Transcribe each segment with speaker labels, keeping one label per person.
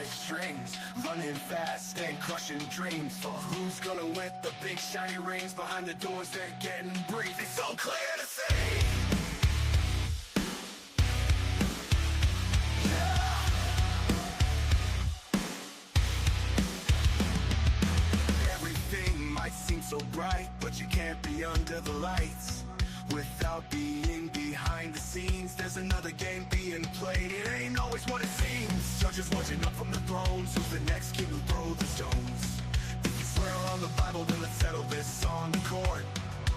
Speaker 1: puppet strings, running fast and crushing dreams. For who's gonna win the big shiny rings? Behind the doors they're getting brief. It's so clear to see. Everything might seem so bright, but you can't be under the lights without being behind the scenes. There's another game being played. It ain't always what it seems. Judges watching up from the thrones. Who's the next king who throw the stones? If you swear on the Bible, then let's settle this on the court.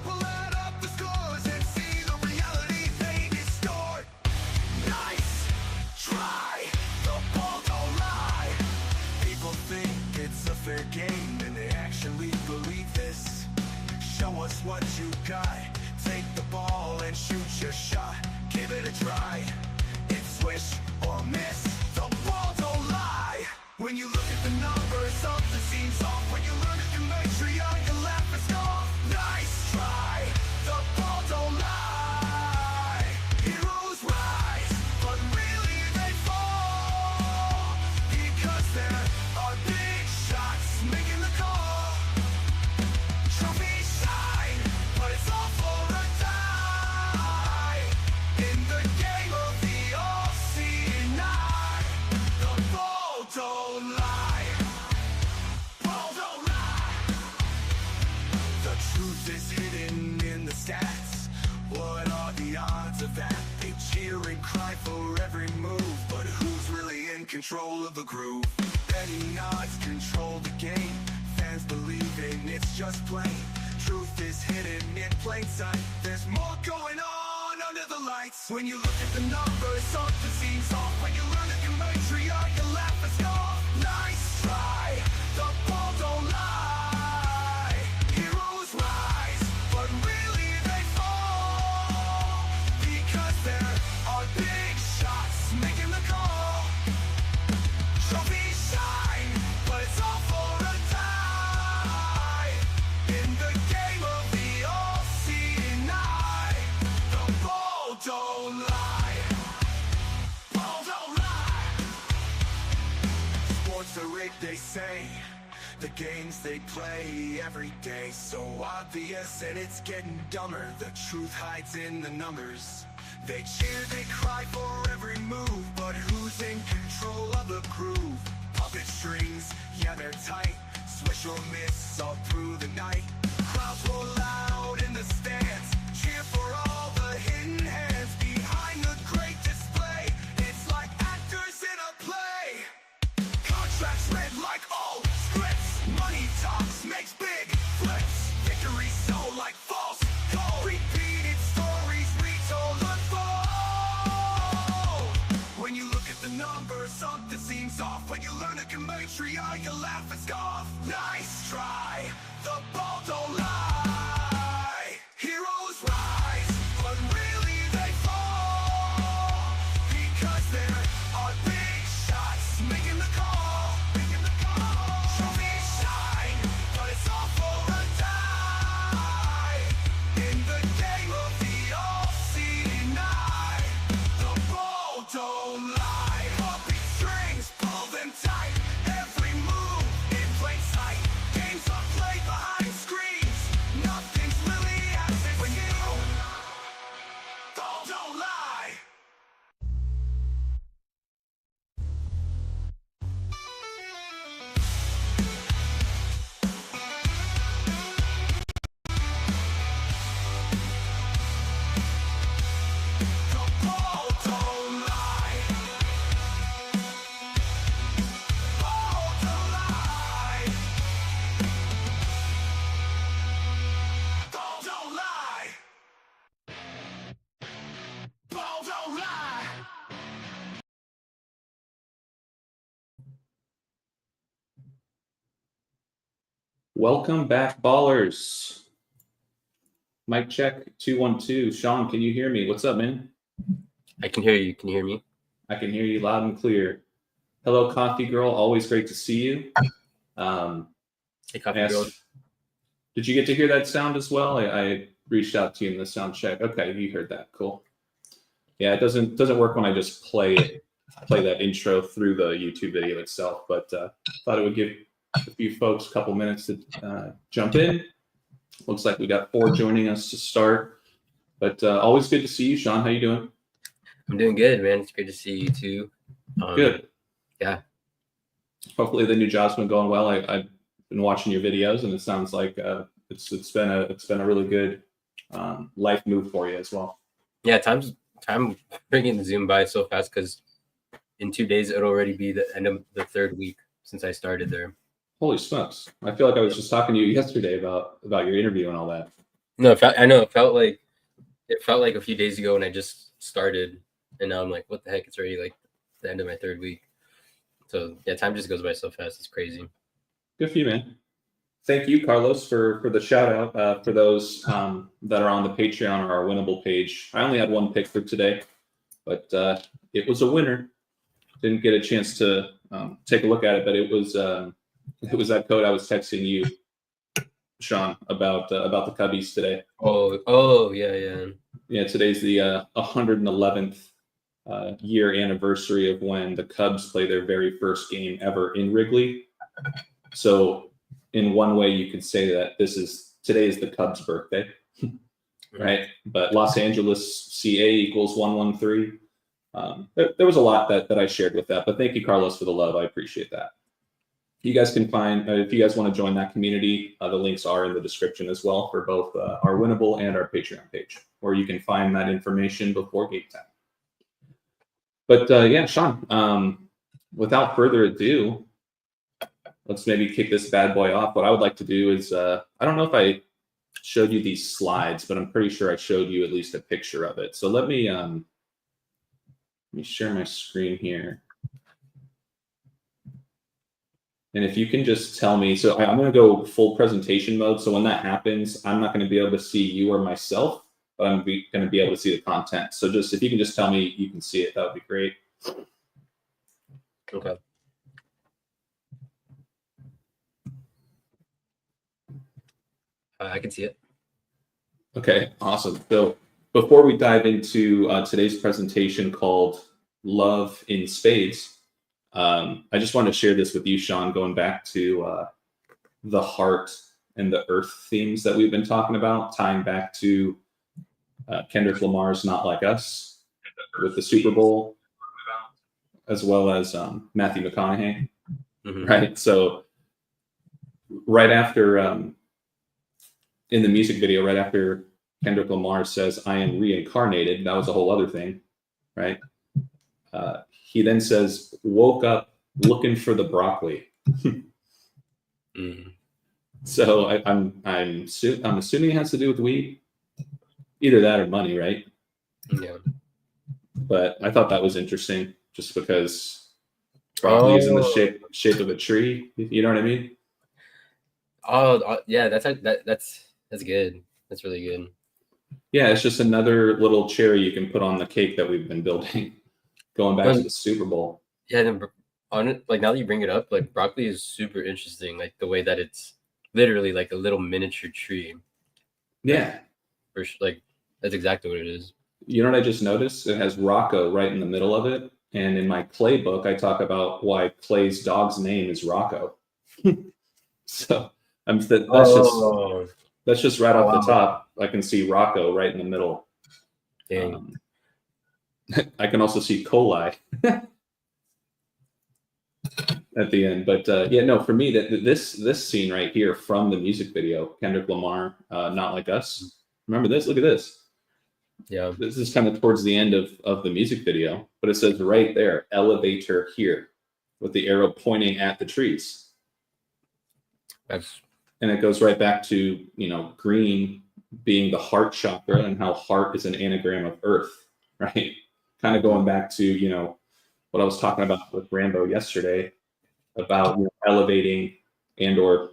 Speaker 1: We'll add up the scores and see the reality they distort. Nice try, the ball don't lie. People think it's a fair game, and they actually believe this. Show us what you got. Take the ball and shoot your shot. Give it a try. It's swish or miss. The ball don't lie. When you look at the numbers, something seems off. When you learn to geometry, you can laugh and scoff. Nice try. The ball don't lie. Heroes rise, but really they fall. Because there are big shots making the call. Trophies shine, but it's all for a die. In the game of the all-seeing eye, the ball don't lie. Ball don't lie. The truth is hidden in the stats. What are the odds of that? They cheer and cry for every move, but who's really in control of the groove? Betting odds control the game. Fans believing it's just plain. Truth is hidden in plain sight. There's more going on under the lights. When you look at the numbers, something seems off. When you learn to geometry, you can laugh and scoff. Nice try, the ball don't lie. Heroes rise, but really they fall. Because there are big shots making the call. Trophies shine, but it's all for a die. In the game of the all-seeing eye, the ball don't lie. Ball don't lie. Sports are rigged, they say. The games they play every day, so obvious and it's getting dumber. The truth hides in the numbers. They cheer, they cry for every move, but who's in control of the groove? Puppet strings, yeah they're tight. Swish or miss all through the night. Crowds roll loud in the stands. Cheer for all the hidden hands behind the great display. It's like actors in a play. Contracts read like old scripts. Money talks, makes big flips. Victory so like false gold. Repeated stories retold unfold. When you look at the numbers, something seems off. When you learn a geometry, you laugh and scoff. Nice try, the ball don't lie. Heroes rise, but really they fall. Because there are big shots making the call. Trophies shine, but it's all for a die. In the game of the all-seeing eye, the ball don't lie. Puppet strings, pull them tight. Every move in plain sight. Games are played behind screens. Nothing's really as it seems. Ball don't lie. The ball don't lie. Ball don't lie. Ball don't lie. Ball don't lie.
Speaker 2: Welcome back, ballers. Mic check 212. Sean, can you hear me? What's up, man?
Speaker 3: I can hear you. Can you hear me?
Speaker 2: I can hear you loud and clear. Hello, Coffee Girl. Always great to see you.
Speaker 3: Hey, Coffee Girl.
Speaker 2: Did you get to hear that sound as well? I reached out to you in the sound check. Okay, you heard that. Cool. Yeah, it doesn't work when I just play it play that intro through the YouTube video itself, but thought it would give a few folks a couple minutes to jump in. Looks like we got 4 joining us to start, but always good to see you, Sean. How you doing?
Speaker 3: I'm doing good, man. It's great to see you too.
Speaker 2: Good.
Speaker 3: Yeah.
Speaker 2: Hopefully the new job's been going well. I've been watching your videos, and it sounds like it's been a really good life move for you as well.
Speaker 3: Yeah, time bringing the Zoom by so fast because in 2 days it'll already be the end of the 3rd week since I started there.
Speaker 2: Holy smokes! I feel like I was just talking to you yesterday about your interview and all that.
Speaker 3: No, I know it felt like a few days ago when I just started, and now I'm like, what the heck? It's already like the end of my 3rd week. So yeah, time just goes by so fast. It's crazy.
Speaker 2: Good for you, man. Thank you, Carlos, for the shout out. For those that are on the Patreon or our winnable page, I only had 1 pick for today, but it was a winner. Didn't get a chance to take a look at it, but it was that code I was texting you, Sean, about the Cubbies today.
Speaker 3: Oh, yeah.
Speaker 2: Yeah, today's the 111th year anniversary of when the Cubs play their very first game ever in Wrigley. So, in one way, you could say that today is the Cubs' birthday, right? But Los Angeles CA equals 113. There was a lot that I shared with that, but thank you, Carlos, for the love. I appreciate that. You guys can find, if you guys want to join that community, the links are in the description as well for both our Winnable and our Patreon page, where you can find that information before game time. But yeah, Sean, without further ado, let's maybe kick this bad boy off. What I would like to do is, I don't know if I showed you these slides, but I'm pretty sure I showed you at least a picture of it. So let me share my screen here. And if you can just tell me, so I'm going to go full presentation mode. So when that happens, I'm not going to be able to see you or myself, but I'm going to be able to see the content. So just if you can just tell me you can see it, that would be great.
Speaker 3: Okay. I can see it.
Speaker 2: Okay, awesome. So before we dive into today's presentation called Love in Spades, I just want to share this with you, Sean, going back to the heart and the earth themes that we've been talking about, tying back to Kendrick Lamar's Not Like Us with the Super Bowl, as well as Matthew McConaughey, right? So right after, in the music video, right after Kendrick Lamar says, "I am reincarnated," that was a whole other thing, right? He then says, "Woke up looking for the broccoli." So I'm assuming it has to do with weed, either that or money, right?
Speaker 3: Yeah.
Speaker 2: But I thought that was interesting, just because broccoli is in the shape of a tree. You know what I mean?
Speaker 3: Yeah, that's good. That's really good.
Speaker 2: Yeah, it's just another little cherry you can put on the cake that we've been building, going back to the Super Bowl.
Speaker 3: Yeah, and like now that you bring it up, like broccoli is super interesting. Like the way that it's literally like a little miniature tree.
Speaker 2: Yeah,
Speaker 3: like that's exactly what it is.
Speaker 2: You know what I just noticed? It has Rocco right in the middle of it. And in my Clay book, I talk about why Clay's dog's name is Rocco. So that's just right off the top. I can see Rocco right in the middle. I can also see coli at the end. But yeah, no, for me, this scene right here from the music video, Kendrick Lamar, Not Like Us. Remember this? Look at this.
Speaker 3: Yeah.
Speaker 2: This is kind of towards the end of the music video, but it says right there, elevator here, with the arrow pointing at the trees. And it goes right back to, green being the heart chakra and how heart is an anagram of earth, right? Kind of going back to, what I was talking about with Rambo yesterday about elevating and or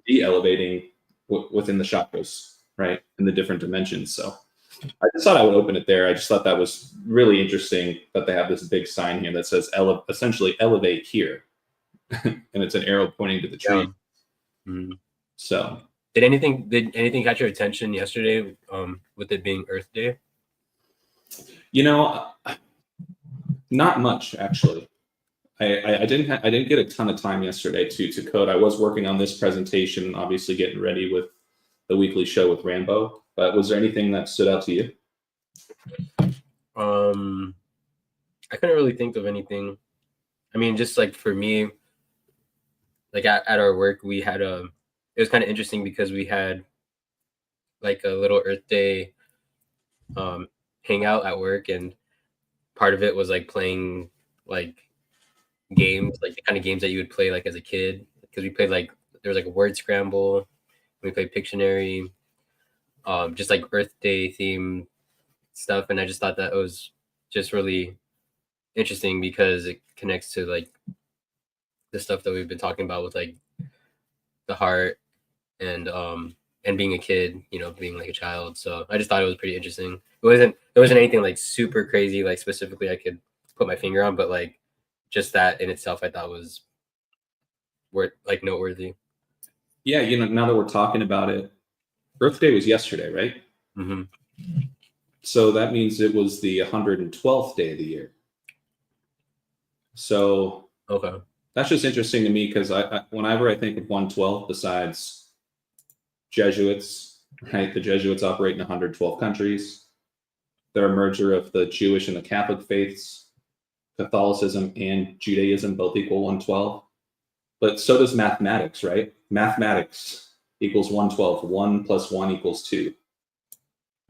Speaker 2: de-elevating within the chakras, right? In the different dimensions. So I just thought I would open it there. I just thought that was really interesting that they have this big sign here that says essentially elevate here. And it's an arrow pointing to the tree.
Speaker 3: Yeah.
Speaker 2: So
Speaker 3: did anything catch your attention yesterday with it being Earth Day?
Speaker 2: Not much, actually. I didn't get a ton of time yesterday to code. I was working on this presentation, obviously getting ready with the weekly show with Rambo. But was there anything that stood out to you?
Speaker 3: I couldn't really think of anything. I mean, just like for me, like at our work, we had it was kind of interesting because we had like a little Earth Day hangout at work, and part of it was like playing like games, like the kind of games that you would play like as a kid. Because we played like there was like a word scramble, we played Pictionary, just like Earth Day theme stuff, and I just thought that was just really interesting because it connects to like the stuff that we've been talking about with like the heart and being a kid, you know, being like a child. So I just thought it was pretty interesting. It wasn't anything like super crazy, like specifically I could put my finger on, but like just that in itself I thought was noteworthy.
Speaker 2: Yeah, you know, now that we're talking about it, Earth Day was yesterday, right?
Speaker 3: Mm-hmm.
Speaker 2: So that means it was the 112th day of the year. So
Speaker 3: Okay.
Speaker 2: that's just interesting to me because whenever I think of 112, besides Jesuits, right? The Jesuits operate in 112 countries. They're a merger of the Jewish and the Catholic faiths. Catholicism and Judaism both equal 112. But so does mathematics, right? Mathematics equals 112. 1 plus 1 equals 2.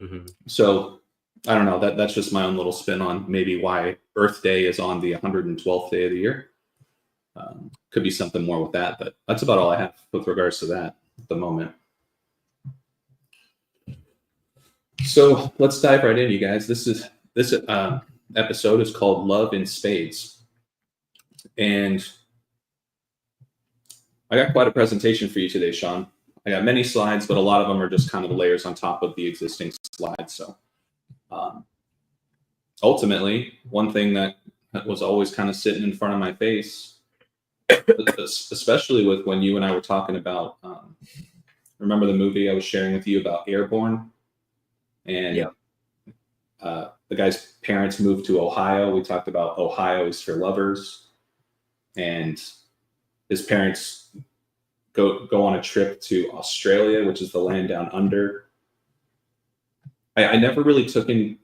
Speaker 3: Mm-hmm.
Speaker 2: So I don't know. That's just my own little spin on maybe why Earth Day is on the 112th day of the year. Could be something more with that, but that's about all I have with regards to that at the moment. So let's dive right in, you guys. This episode is called Love in Spades. And I got quite a presentation for you today, Sean. I got many slides, but a lot of them are just kind of layers on top of the existing slides. So ultimately, one thing that was always kind of sitting in front of my face, especially with when you and I were talking about, remember the movie I was sharing with you about Airborne? And
Speaker 3: yeah.
Speaker 2: The guy's parents moved to Ohio. We talked about Ohio is for lovers. And his parents go on a trip to Australia, which is the land down under. I never really took in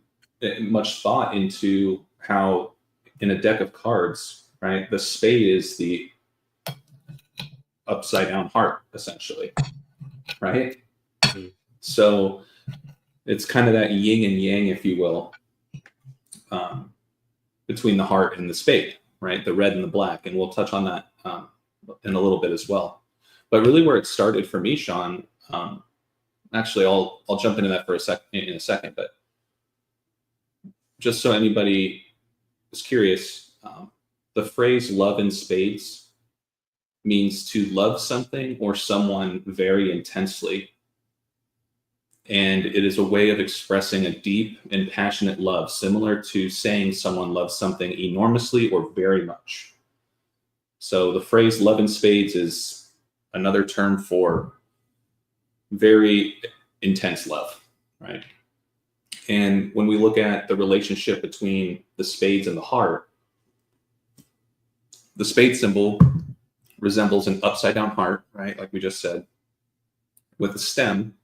Speaker 2: much thought into how in a deck of cards, right, the spade is the upside down heart, essentially, right?
Speaker 3: Mm-hmm.
Speaker 2: So it's kind of that yin and yang, if you will, between the heart and the spade, right? The red and the black. And we'll touch on that in a little bit as well. But really where it started for me, Sean, actually, I'll jump into that in a second, but just so anybody is curious, the phrase love in spades means to love something or someone very intensely. And it is a way of expressing a deep and passionate love, similar to saying someone loves something enormously or very much. So the phrase love in spades is another term for very intense love, right? And when we look at the relationship between the spades and the heart, the spade symbol resembles an upside down heart, right? Like we just said, with a stem.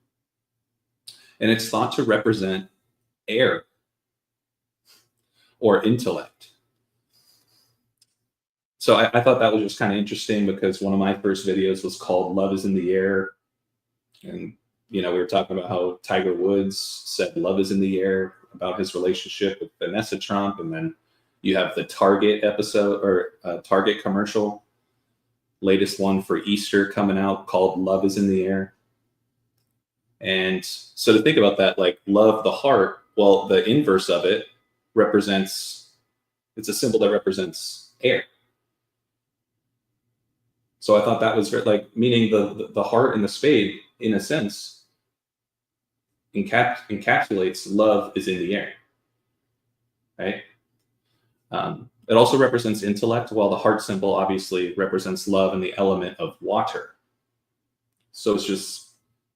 Speaker 2: And it's thought to represent air or intellect. So I thought that was just kind of interesting because one of my first videos was called Love is in the Air. And, you know, we were talking about how Tiger Woods said love is in the air about his relationship with Vanessa Trump. And then you have the Target episode or Target commercial, latest one for Easter coming out called Love is in the Air. And so to think about that, like love, the heart, well, the inverse of it represents, it's a symbol that represents air. So I thought that was like, meaning the heart and the spade, in a sense, encapsulates love is in the air, right? It also represents intellect, while the heart symbol obviously represents love and the element of water. So it's just,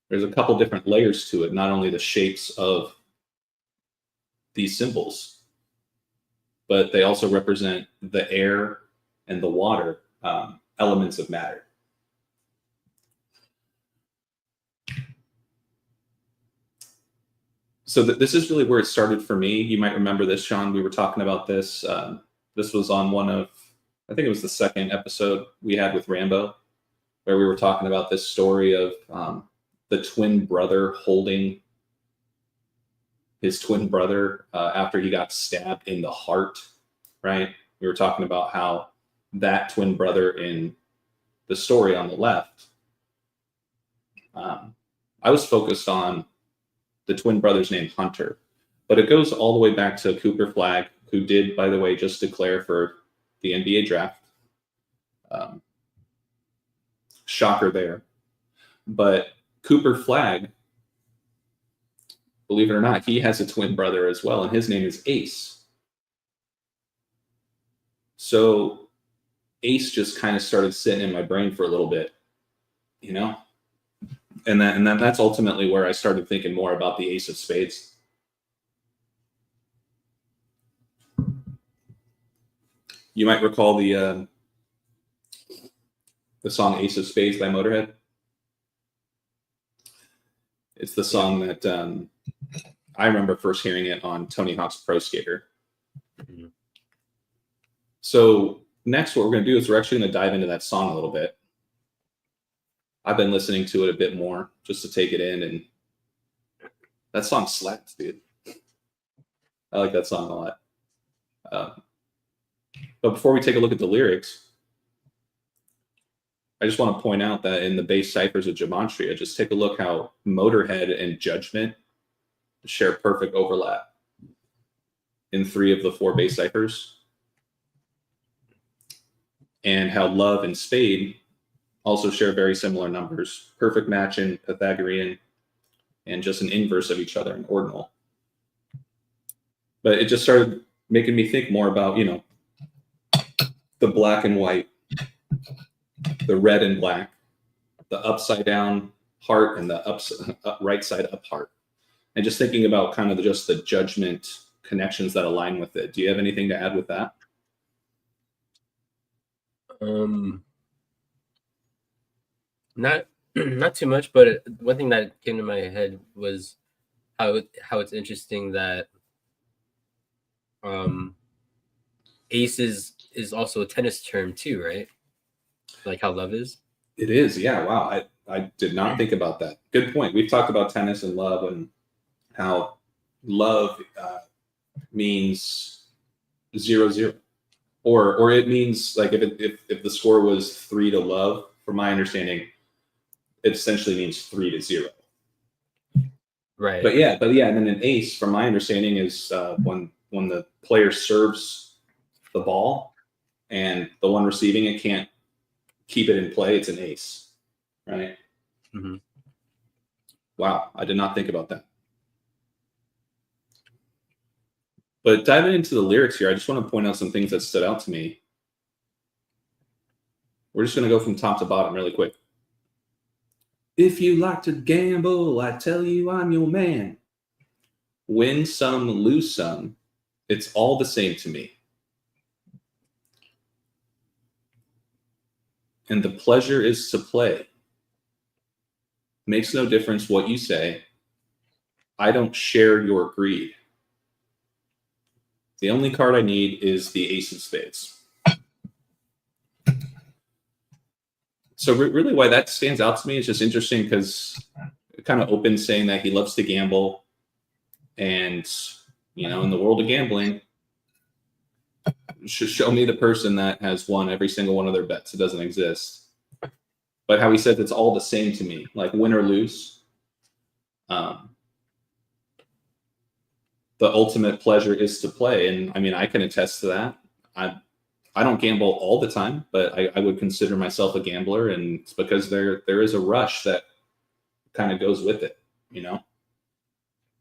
Speaker 2: there's a couple different layers to it, not only the shapes of these symbols. but they also represent the air and the water, elements of matter. So this is really where it started for me. You might remember this, Sean. We were talking about this. This was on one of, I think it was the second episode we had with Rambo, where we were talking about this story of the twin brother holding his twin brother after he got stabbed in the heart, right? We were talking about how that twin brother in the story on the left, I was focused on the twin brother's named Hunter, but it goes all the way back to Cooper Flagg, who did, by the way, just declare for the NBA draft. Shocker there. But Cooper Flagg, believe it or not, he has a twin brother as well, and his name is Ace. So Ace just kind of started sitting in my brain for a little bit, you know? And that's ultimately where I started thinking more about the Ace of Spades. You might recall the song Ace of Spades by Motorhead. It's the song that I remember first hearing it on Tony Hawk's Pro Skater. Mm-hmm. So next what we're going to do is we're actually going to dive into that song a little bit. I've been listening to it a bit more just to take it in, and that song slaps, dude. I like that song a lot. But before we take a look at the lyrics, I just want to point out that in the bass ciphers of Gematria, just take a look how Motorhead and Judgment share perfect overlap in 3 of the 4 bass ciphers, and how Love and Spade also share very similar numbers, perfect match in Pythagorean, and just an inverse of each other in ordinal. But it just started making me think more about, you know, the black and white, the red and black, the upside down heart and the right side up heart. And just thinking about kind of just the Judgment connections that align with it. Do you have anything to add with that?
Speaker 3: Not too much, but one thing that came to my head was how it's interesting that ace is also a tennis term too, right? Like how love is.
Speaker 2: It is, yeah. Wow, I did not think about that. Good point. We've talked about tennis and love, and how love means 0-0, or it means like if the score was 3 to love, from my understanding, it essentially means 3-0.
Speaker 3: Right.
Speaker 2: But yeah, and then an ace, from my understanding, is when the player serves the ball and the one receiving it can't keep it in play, it's an ace, right?
Speaker 3: Mm-hmm.
Speaker 2: Wow, I did not think about that. But diving into the lyrics here, I just want to point out some things that stood out to me. We're just going to go from top to bottom really quick. If you like to gamble, I tell you I'm your man. Win some, lose some, it's all the same to me. And the pleasure is to play. Makes no difference what you say. I don't share your greed. The only card I need is the Ace of Spades. So really why that stands out to me is just interesting because it kind of opens saying that he loves to gamble. And, you know, in the world of gambling, show me the person that has won every single one of their bets. It doesn't exist. But how he said it's all the same to me, like win or lose. The ultimate pleasure is to play. And I mean, I can attest to that. I don't gamble all the time, but I would consider myself a gambler, and it's because there is a rush that kind of goes with it, you know.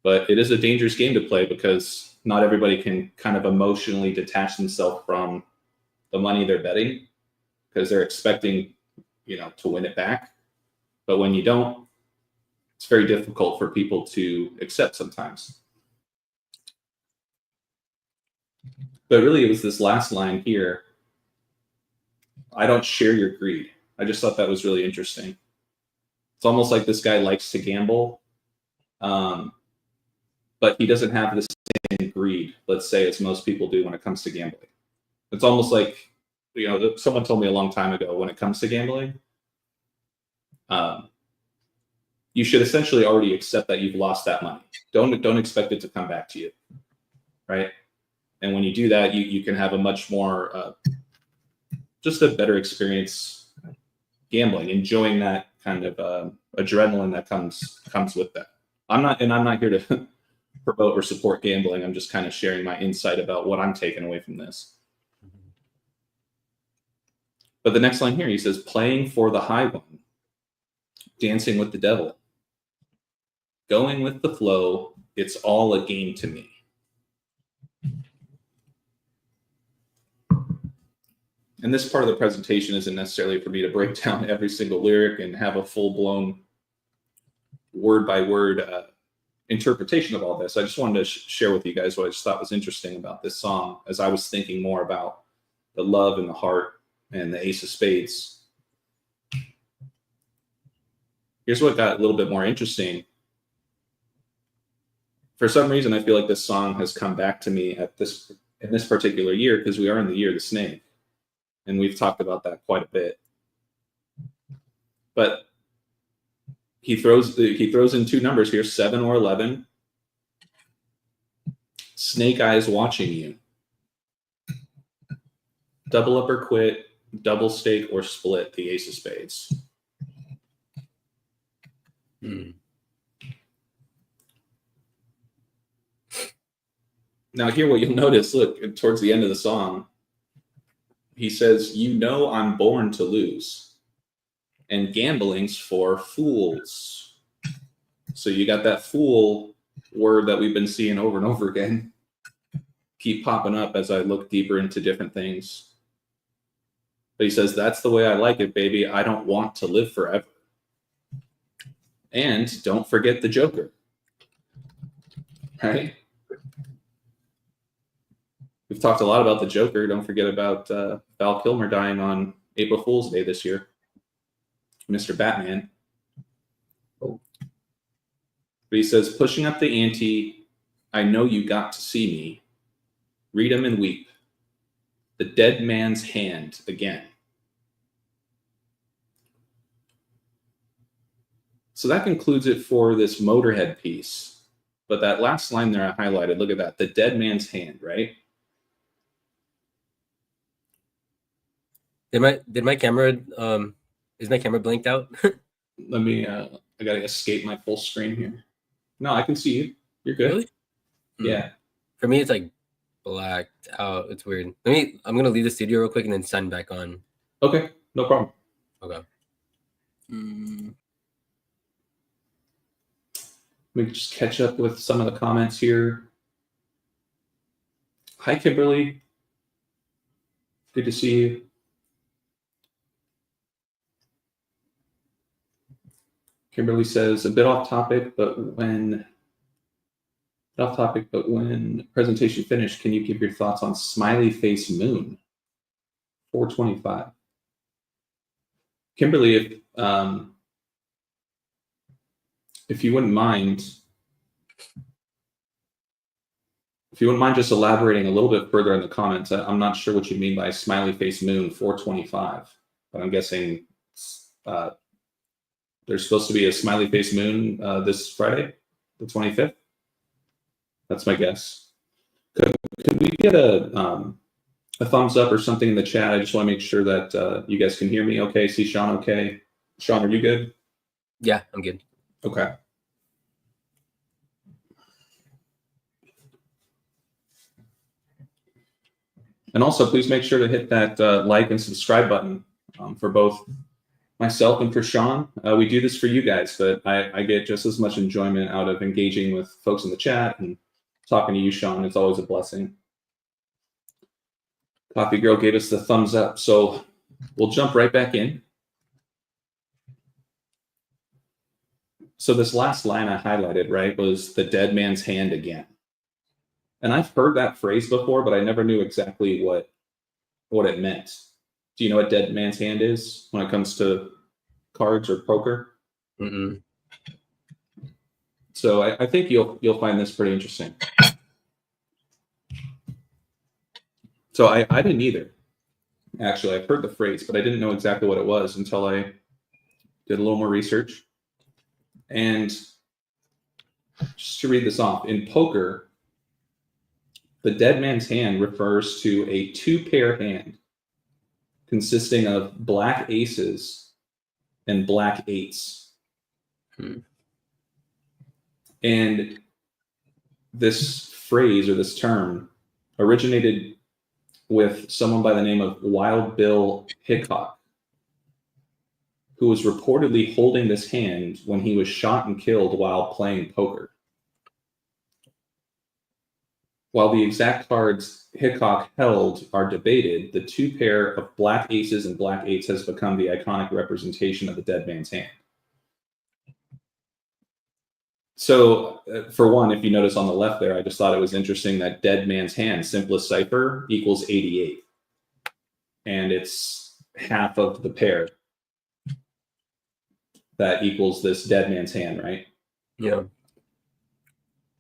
Speaker 2: But it is a dangerous game to play because not everybody can kind of emotionally detach themselves from the money they're betting because they're expecting, you know, to win it back. But when you don't, it's very difficult for people to accept sometimes. But really, it was this last line here. I don't share your greed. I just thought that was really interesting. It's almost like this guy likes to gamble, but he doesn't have the same greed, let's say, as most people do when it comes to gambling. It's almost like, someone told me a long time ago, when it comes to gambling, you should essentially already accept that you've lost that money. Don't expect it to come back to you, right? And when you do that, you can have a much more, just a better experience gambling, enjoying that kind of adrenaline that comes with that. I'm not here to promote or support gambling. I'm just kind of sharing my insight about what I'm taking away from this. But the next line here, he says, playing for the high one, dancing with the devil, going with the flow, it's all a game to me. And this part of the presentation isn't necessarily for me to break down every single lyric and have a full-blown word-by-word interpretation of all this. I just wanted to share with you guys what I just thought was interesting about this song as I was thinking more about the love and the heart and the Ace of Spades. Here's what got a little bit more interesting. For some reason, I feel like this song has come back to me in this particular year, because we are in the year of the snake. And we've talked about that quite a bit. But he throws in two numbers here, 7 or 11. Snake eyes watching you. Double up or quit, double stake or split, the Ace of Spades. Now here what you'll notice, look, towards the end of the song, he says, I'm born to lose, and gambling's for fools. So you got that fool word that we've been seeing over and over again keep popping up as I look deeper into different things. But he says, that's the way I like it, baby. I don't want to live forever. And don't forget the Joker. Right? We've talked a lot about the Joker. Don't forget about Val Kilmer dying on April Fool's Day this year. Mr. Batman. But he says, pushing up the ante, I know you got to see me. Read 'em and weep. The dead man's hand again. So that concludes it for this Motorhead piece. But that last line there I highlighted, look at that. The dead man's hand, right?
Speaker 3: Did my camera is my camera blanked out?
Speaker 2: Let me I gotta escape my full screen here. No, I can see you. You're good.
Speaker 3: Really?
Speaker 2: Yeah.
Speaker 3: For me, it's like blacked out. It's weird. I'm gonna leave the studio real quick and then sign back on.
Speaker 2: Okay, no problem.
Speaker 3: Okay.
Speaker 2: Let me just catch up with some of the comments here. Hi, Kimberly. Good to see you. Kimberly says, a bit off topic, but when presentation finished, can you give your thoughts on Smiley Face Moon 425? Kimberly, if you wouldn't mind just elaborating a little bit further in the comments. I'm not sure what you mean by Smiley Face Moon 425, but I'm guessing there's supposed to be a smiley face moon this Friday, the 25th. That's my guess. Could we get a thumbs up or something in the chat? I just want to make sure that you guys can hear me okay. See Sean okay. Sean, are you good?
Speaker 3: Yeah, I'm good.
Speaker 2: Okay. And also, please make sure to hit that like and subscribe button for both myself and for Sean. We do this for you guys, but I get just as much enjoyment out of engaging with folks in the chat and talking to you, Sean. It's always a blessing. Coffee Girl gave us the thumbs up, so we'll jump right back in. So this last line I highlighted, right, was the dead man's hand again. And I've heard that phrase before, but I never knew exactly what it meant. Do you know what dead man's hand is when it comes to cards or poker?
Speaker 3: Mm-mm.
Speaker 2: So I think you'll find this pretty interesting. So I didn't either. Actually, I've heard the phrase, but I didn't know exactly what it was until I did a little more research. And just to read this off, in poker, the dead man's hand refers to a two-pair hand consisting of black aces and black eights. And this phrase or this term originated with someone by the name of Wild Bill Hickok, who was reportedly holding this hand when he was shot and killed while playing poker. While the exact cards Hickok held are debated, the two pair of black aces and black eights has become the iconic representation of the dead man's hand. So, for one, if you notice on the left there, I just thought it was interesting that dead man's hand, simplest cipher, equals 88. And it's half of the pair that equals this dead man's hand, right?
Speaker 3: Yeah.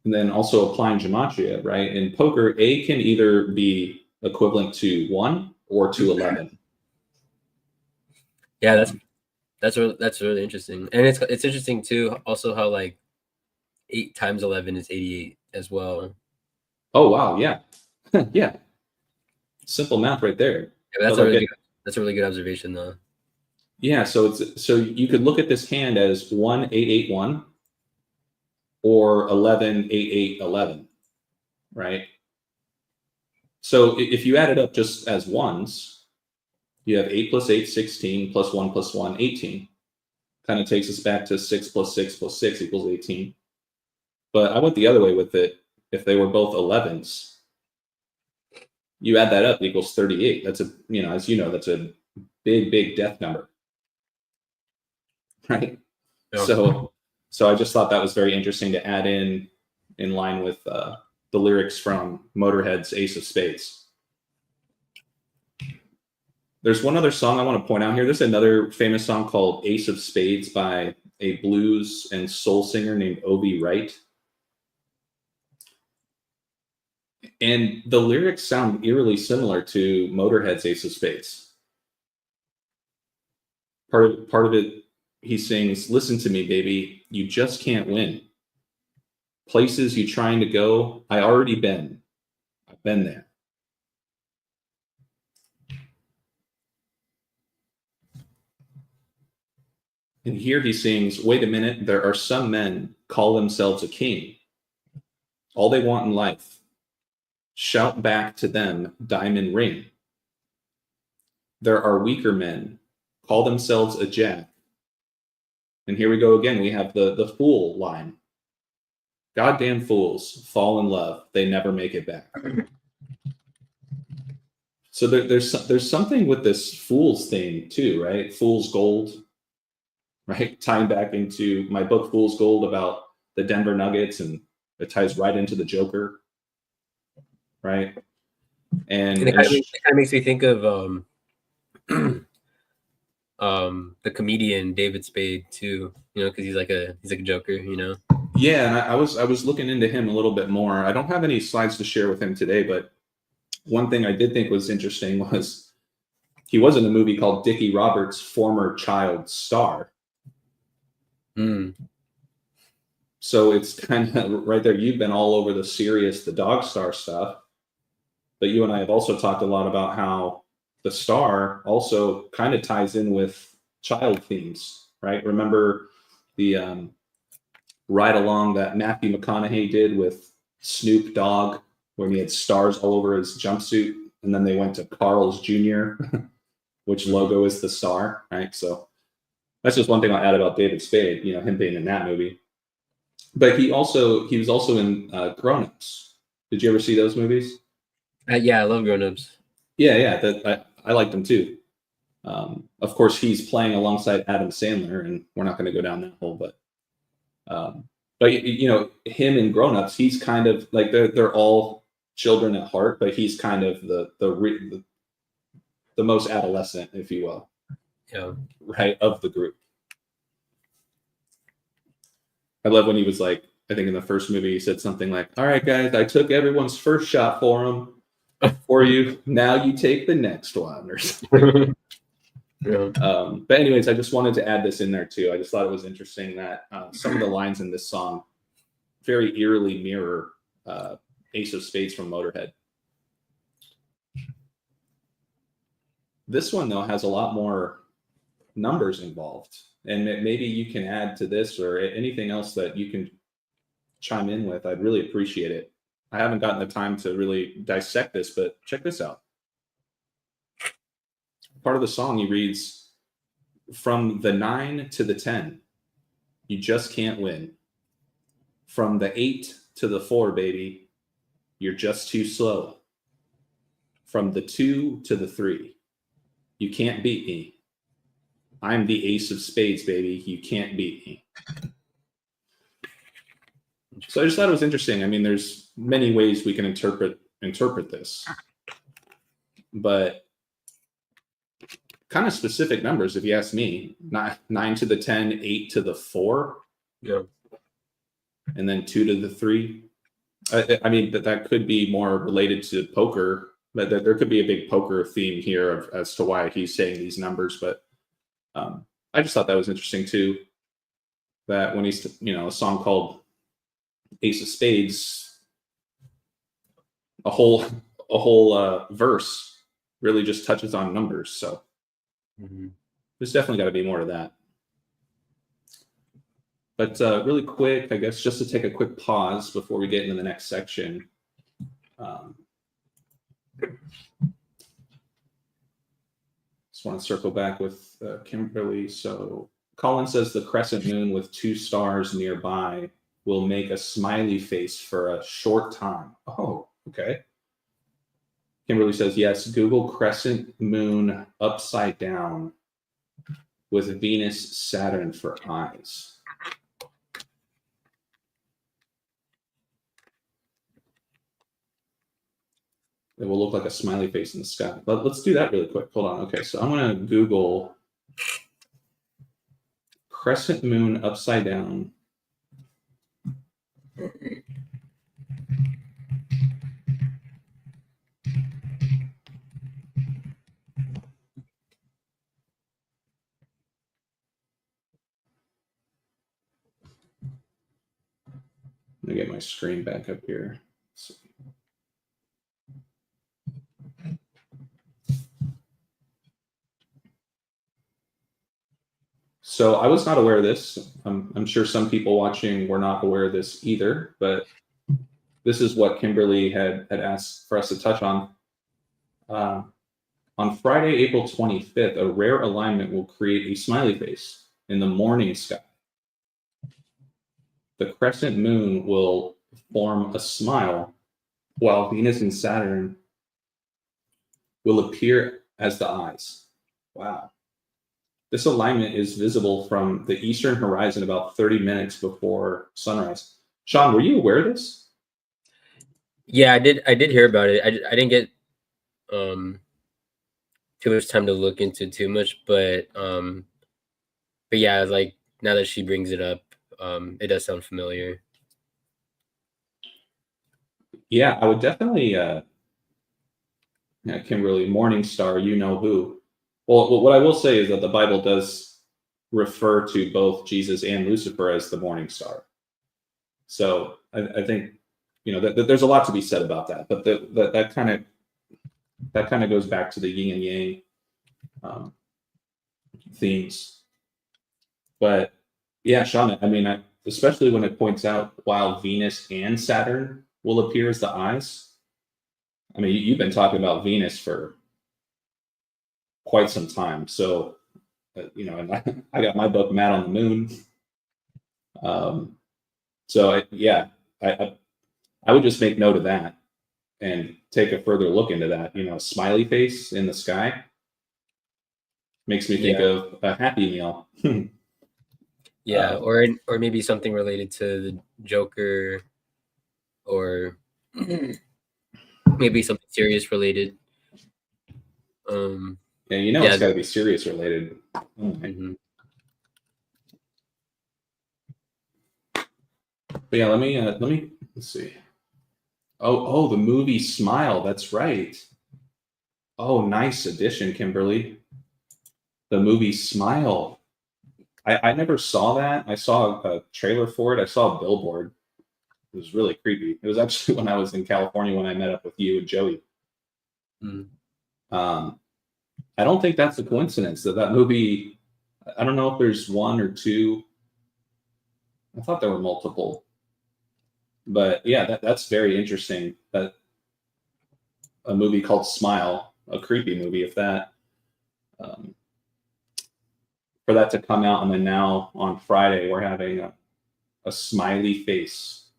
Speaker 2: And then also applying gematria, right? In poker, A can either be equivalent to 1 or to 11.
Speaker 3: Yeah, that's really interesting. And it's interesting too also how like 8 times 11 is 88 as well.
Speaker 2: Oh wow, yeah. Yeah. Simple math right there.
Speaker 3: Yeah, that's a really good observation though.
Speaker 2: Yeah, so you could look at this hand as 1-8-8-1 or 11-8-8-11, right? So if you add it up just as ones, you have 8 plus 8, 16, plus 1 plus 1, 18. Kind of takes us back to 6 plus 6 plus 6 equals 18. But I went the other way with it. If they were both 11s, you add that up, it equals 38. That's as you know, that's a big, big death number. Right? Yeah. So I just thought that was very interesting to add in line with the lyrics from Motorhead's Ace of Spades. There's one other song I want to point out here. There's another famous song called Ace of Spades by a blues and soul singer named Obi Wright. And the lyrics sound eerily similar to Motorhead's Ace of Spades. Part of it, he sings, "Listen to me, baby, you just can't win. Places you trying to go, I already been. I've been there." And here he sings, "Wait a minute, there are some men call themselves a king. All they want in life, shout back to them, diamond ring. There are weaker men, call themselves a jack." And here we go again. We have the fool line. "Goddamn fools fall in love. They never make it back." So there's something with this fool's thing too, right? Fool's gold, right? Tying back into my book, Fool's Gold, about the Denver Nuggets, and it ties right into the Joker, right? And
Speaker 3: it kind of makes me think of the comedian David Spade too, because he's like a Joker,
Speaker 2: Yeah, and I was looking into him a little bit more. I don't have any slides to share with him today, but one thing I did think was interesting was he was in a movie called Dickie Roberts' Former Child Star. So it's kind of right there. You've been all over the serious, the Dog Star stuff, but you and I have also talked a lot about how the Star also kind of ties in with child themes, right? Remember the ride along that Matthew McConaughey did with Snoop Dogg, when he had stars all over his jumpsuit, and then they went to Carl's Jr., which logo is the star, right? So that's just one thing I'll add about David Spade, him being in that movie. But he was also in Grown Ups. Did you ever see those movies?
Speaker 3: Yeah, I love Grown Ups.
Speaker 2: Yeah, I liked them too. Of course, he's playing alongside Adam Sandler, and we're not going to go down that hole, but him in Grown Ups, he's kind of like they're all children at heart, but he's kind of the most adolescent, if you will, right, of the group. I love when he was like, I think in the first movie, he said something like, "All right, guys, I took everyone's first shot for you. Now you take the next one," or something. But anyways, I just wanted to add this in there too. I just thought it was interesting that some of the lines in this song very eerily mirror Ace of Spades from Motorhead. This one, though, has a lot more numbers involved. And maybe you can add to this or anything else that you can chime in with. I'd really appreciate it. I haven't gotten the time to really dissect this, but check this out. Part of the song, he reads, "From the 9 to the 10, you just can't win. From the 8 to the 4, baby, you're just too slow. From the 2 to the 3, you can't beat me. I'm the ace of spades, baby. You can't beat me." So I just thought it was interesting. I mean, there's many ways we can interpret this, but kind of specific numbers, if you ask me. 9 to the 10, 8 to the 4, and then 2 to the 3. I mean, that could be more related to poker, but there could be a big poker theme here as to why he's saying these numbers. But I just thought that was interesting too. That when he's, a song called Ace of Spades, a whole verse really just touches on numbers. So there's definitely got to be more to that. But really quick, I guess, just to take a quick pause before we get into the next section. Just want to circle back with Kimberly. So Colin says the crescent moon with 2 stars nearby will make a smiley face for a short time. Oh, okay. Kimberly says, yes, Google crescent moon upside down with Venus, Saturn for eyes. It will look like a smiley face in the sky. But let's do that really quick. Hold on. Okay, so I'm going to Google crescent moon upside down. Let me get my screen back up here. So I was not aware of this. I'm sure some people watching were not aware of this either, but this is what Kimberly had asked for us to touch on. On Friday, April 25th, a rare alignment will create a smiley face in the morning sky. The crescent moon will form a smile, while Venus and Saturn will appear as the eyes. Wow. This alignment is visible from the eastern horizon about 30 minutes before sunrise. Sean, were you aware of this?
Speaker 3: Yeah, I did hear about it. I didn't get too much time to look into too much, but yeah, like now that she brings it up, it does sound familiar.
Speaker 2: Yeah, I would definitely Kimberly, morning star, you know who. Well, what I will say is that the Bible does refer to both Jesus and Lucifer as the morning star. So I think, that there's a lot to be said about that. But that kind of goes back to the yin and yang themes. But yeah, Sean, I mean, especially when it points out while Venus and Saturn will appear as the eyes. I mean, you've been talking about Venus for quite some time. So, and I got my book, Matt on the Moon. I would just make note of that and take a further look into that. Smiley face in the sky makes me think of a Happy Meal.
Speaker 3: Yeah, or maybe something related to the Joker, or maybe something serious related.
Speaker 2: Yeah, you know,
Speaker 3: Yeah.
Speaker 2: it's got to be serious related.
Speaker 3: Mhm.
Speaker 2: But yeah, let's see. Oh, the movie Smile. That's right. Oh, nice addition, Kimberly. The movie Smile. I never saw that. I saw a trailer for it. I saw a billboard. It was really creepy. It was actually when I was in California when I met up with you and Joey.
Speaker 3: Mm.
Speaker 2: I don't think that's a coincidence that movie. I don't know if there's one or two. I thought there were multiple, but yeah, that's very interesting. That a movie called Smile, a creepy movie, if that, um, for that to come out, and then now on Friday we're having a smiley face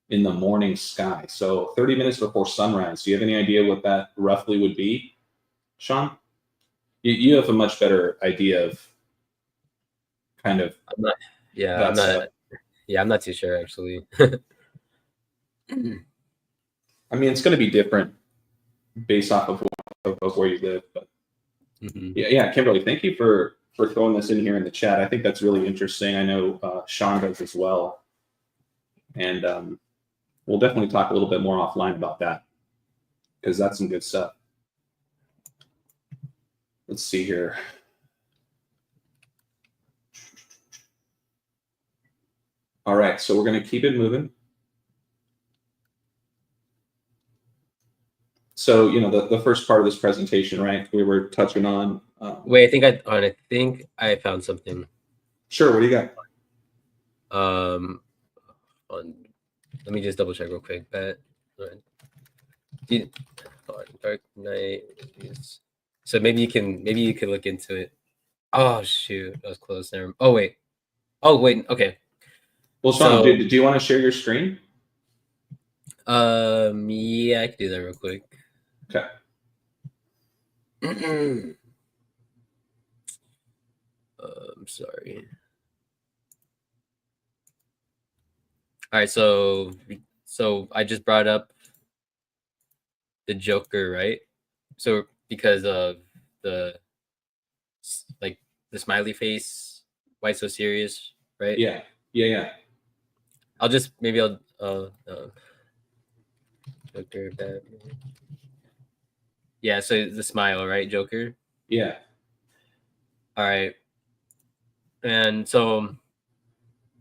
Speaker 2: in the morning sky. So 30 minutes before sunrise. Do you have any idea what that roughly would be, Sean? You have a much better idea of kind of
Speaker 3: I'm not. Yeah,
Speaker 2: that
Speaker 3: I'm not.
Speaker 2: stuff.
Speaker 3: Yeah, I'm not too sure actually.
Speaker 2: I mean, it's going to be different based off of where you live, but yeah, Kimberly, thank you for throwing this in here in the chat. I think that's really interesting. I know Sean does as well, and we'll definitely talk a little bit more offline about that because that's some good stuff. Let's see here. All right, so we're going to keep it moving. So, you know, the first part of this presentation, right? We were touching on.
Speaker 3: Wait, I think I found something.
Speaker 2: Sure. What do you got?
Speaker 3: Let me just double check real quick. Dark Knight. So maybe you can look into it. Oh shoot, that was close. There. Oh wait. Okay.
Speaker 2: Well, Sean, do you want to share your screen?
Speaker 3: Yeah, I can do that real quick.
Speaker 2: Okay.
Speaker 3: I'm sorry. All right, so I just brought up the Joker, right? So because of the smiley face, why so serious, right?
Speaker 2: Yeah.
Speaker 3: I'll just Joker, Batman. Yeah, so the smile, right, Joker?
Speaker 2: Yeah.
Speaker 3: All right. And so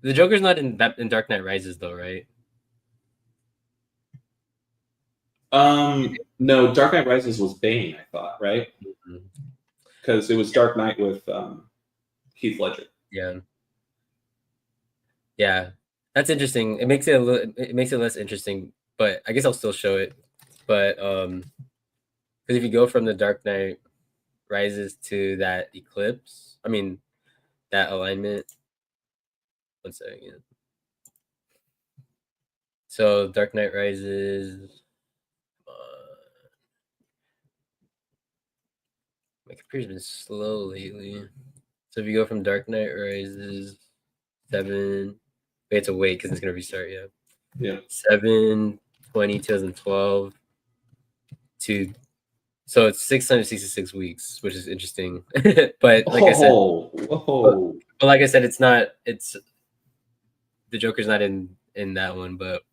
Speaker 3: the Joker's not in Dark Knight Rises though, right?
Speaker 2: No, Dark Knight Rises was Bane, I thought, right? Because it was Dark Knight with Heath Ledger.
Speaker 3: Yeah, that's interesting. It makes it less interesting, but I guess I'll still show it. But because if you go from the Dark Knight Rises to that eclipse, I mean that alignment. One second. So Dark Knight Rises. My computer's been slow lately. So if you go from Dark Knight Rises 7, we have to wait because it's gonna restart.
Speaker 2: Yeah.
Speaker 3: 7/20/2012 to, so it's 666 weeks, which is interesting. But like I said, but like I said, it's the Joker's not in that one. But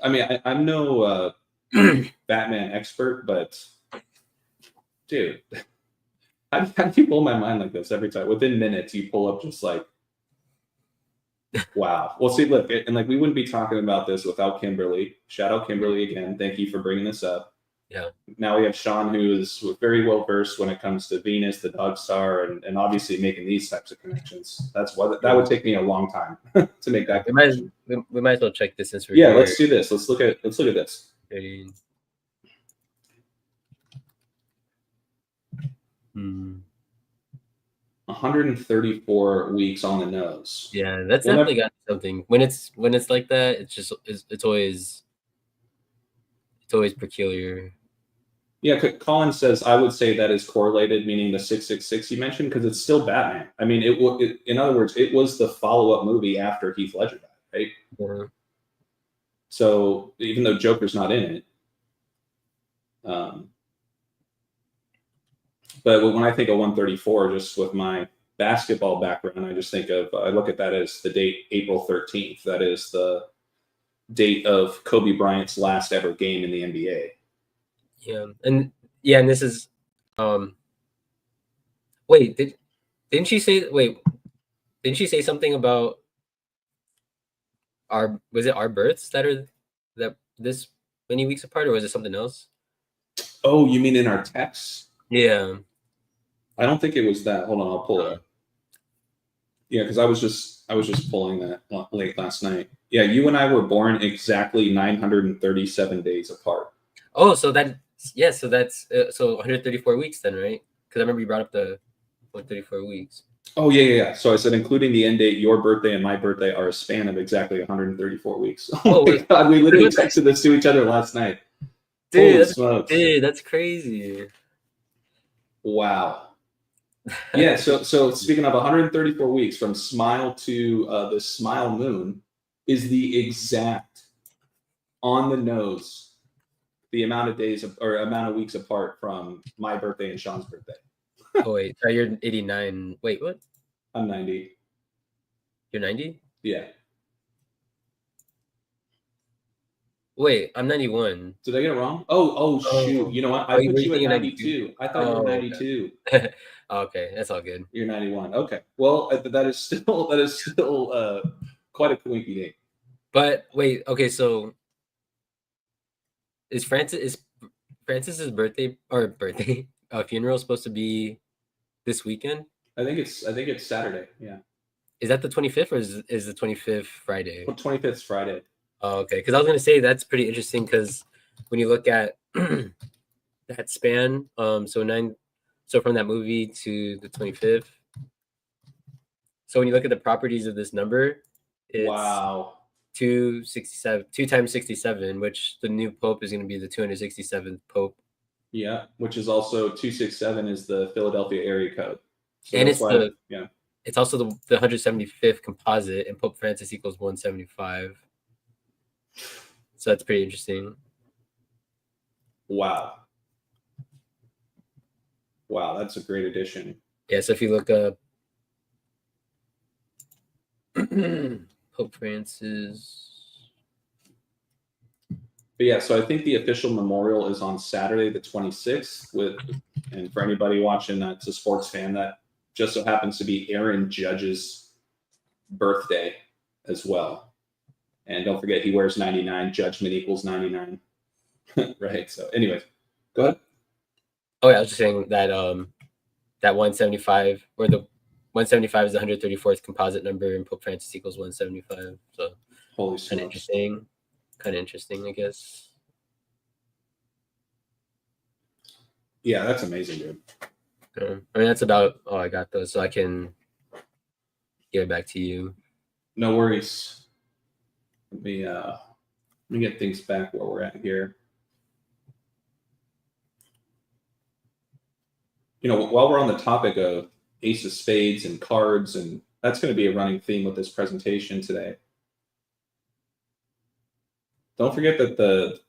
Speaker 2: I mean, I'm no Batman expert, but dude, how do you blow my mind like this every time? Within minutes, you pull up just like, wow. Well, see, look, and like we wouldn't be talking about this without Kimberly. Shout out Kimberly again. Thank you for bringing this up.
Speaker 3: Yeah.
Speaker 2: Now we have Sean, who is very well versed when it comes to Venus, the dog star, and obviously making these types of connections. That's what that would take me a long time to make that connection.
Speaker 3: We might as well check this since we're
Speaker 2: here.
Speaker 3: here.
Speaker 2: Let's do this. Let's look at this. 134 weeks on the nose.
Speaker 3: Yeah, that's definitely got something. When it's like that, it's always peculiar.
Speaker 2: Yeah, Colin says I would say that is correlated, meaning the 666 you mentioned, because it's still Batman. I mean, in other words, it was the follow-up movie after Heath Ledger died, right?
Speaker 3: Yeah.
Speaker 2: So even though Joker's not in it, But when I think of 134, just with my basketball background, I just think of, I look at that as the date April 13th. That is the date of Kobe Bryant's last ever game in the NBA.
Speaker 3: Yeah, and this is, wait, didn't she say something about was it our births that this many weeks apart, or was it something else?
Speaker 2: Oh, you mean in our texts?
Speaker 3: Yeah.
Speaker 2: I don't think it was that. Hold on, I'll pull it up. Yeah, because I was just pulling that late last night. Yeah, you and I were born exactly 937 days apart.
Speaker 3: Oh, so that's 134 weeks then, right? Because I remember you brought up the 134 weeks.
Speaker 2: Oh yeah. So I said, including the end date, your birthday and my birthday are a span of exactly 134 weeks. Oh my God, we literally texted this to each other last night.
Speaker 3: Dude, that's crazy.
Speaker 2: Wow. Yeah. So speaking of 134 weeks from Smile to the Smile Moon is the exact on the nose the amount of days or amount of weeks apart from my birthday and Sean's birthday.
Speaker 3: Oh wait, you're 89. Wait, what?
Speaker 2: I'm 90.
Speaker 3: You're 90?
Speaker 2: Yeah.
Speaker 3: Wait, I'm 91.
Speaker 2: Did I get it wrong? Oh shoot. You know what? I put you at 92. I thought you were 92.
Speaker 3: Okay, that's all good.
Speaker 2: You're 91. Okay. Well, that is still quite a quinky date.
Speaker 3: But wait, okay, so is Francis's funeral supposed to be this weekend?
Speaker 2: I think it's Saturday. Yeah.
Speaker 3: Is that the 25th or is the 25th Friday?
Speaker 2: Well, 25th is Friday.
Speaker 3: Oh, okay. Because I was gonna say that's pretty interesting because when you look at that span, so from that movie to the 25th. So when you look at the properties of this number, it's
Speaker 2: wow.
Speaker 3: 267, 2 times 67, which the new pope is going to be the 267th pope.
Speaker 2: Yeah, which is also 267 is the Philadelphia area code. So
Speaker 3: and it's also the 175th composite, and Pope Francis equals 175. So that's pretty interesting.
Speaker 2: Wow, that's a great addition.
Speaker 3: Yeah, so if you look up Pope Francis.
Speaker 2: But yeah, so I think the official memorial is on Saturday, the 26th. And for anybody watching that's a sports fan, that just so happens to be Aaron Judge's birthday as well. And don't forget, he wears 99. Judgment equals 99. Right. So, anyways, go ahead.
Speaker 3: Oh yeah, I was just saying that that 175 or the 175 is the 134th composite number, and Pope Francis equals 175. So
Speaker 2: holy smokes.
Speaker 3: Kind of interesting, I guess.
Speaker 2: Yeah, that's amazing, dude.
Speaker 3: I mean, that's about all I got though, so I can give it back to you.
Speaker 2: No worries. Let me get things back where we're at here. You know, while we're on the topic of Ace of Spades and cards, and that's going to be a running theme with this presentation today. Don't forget that the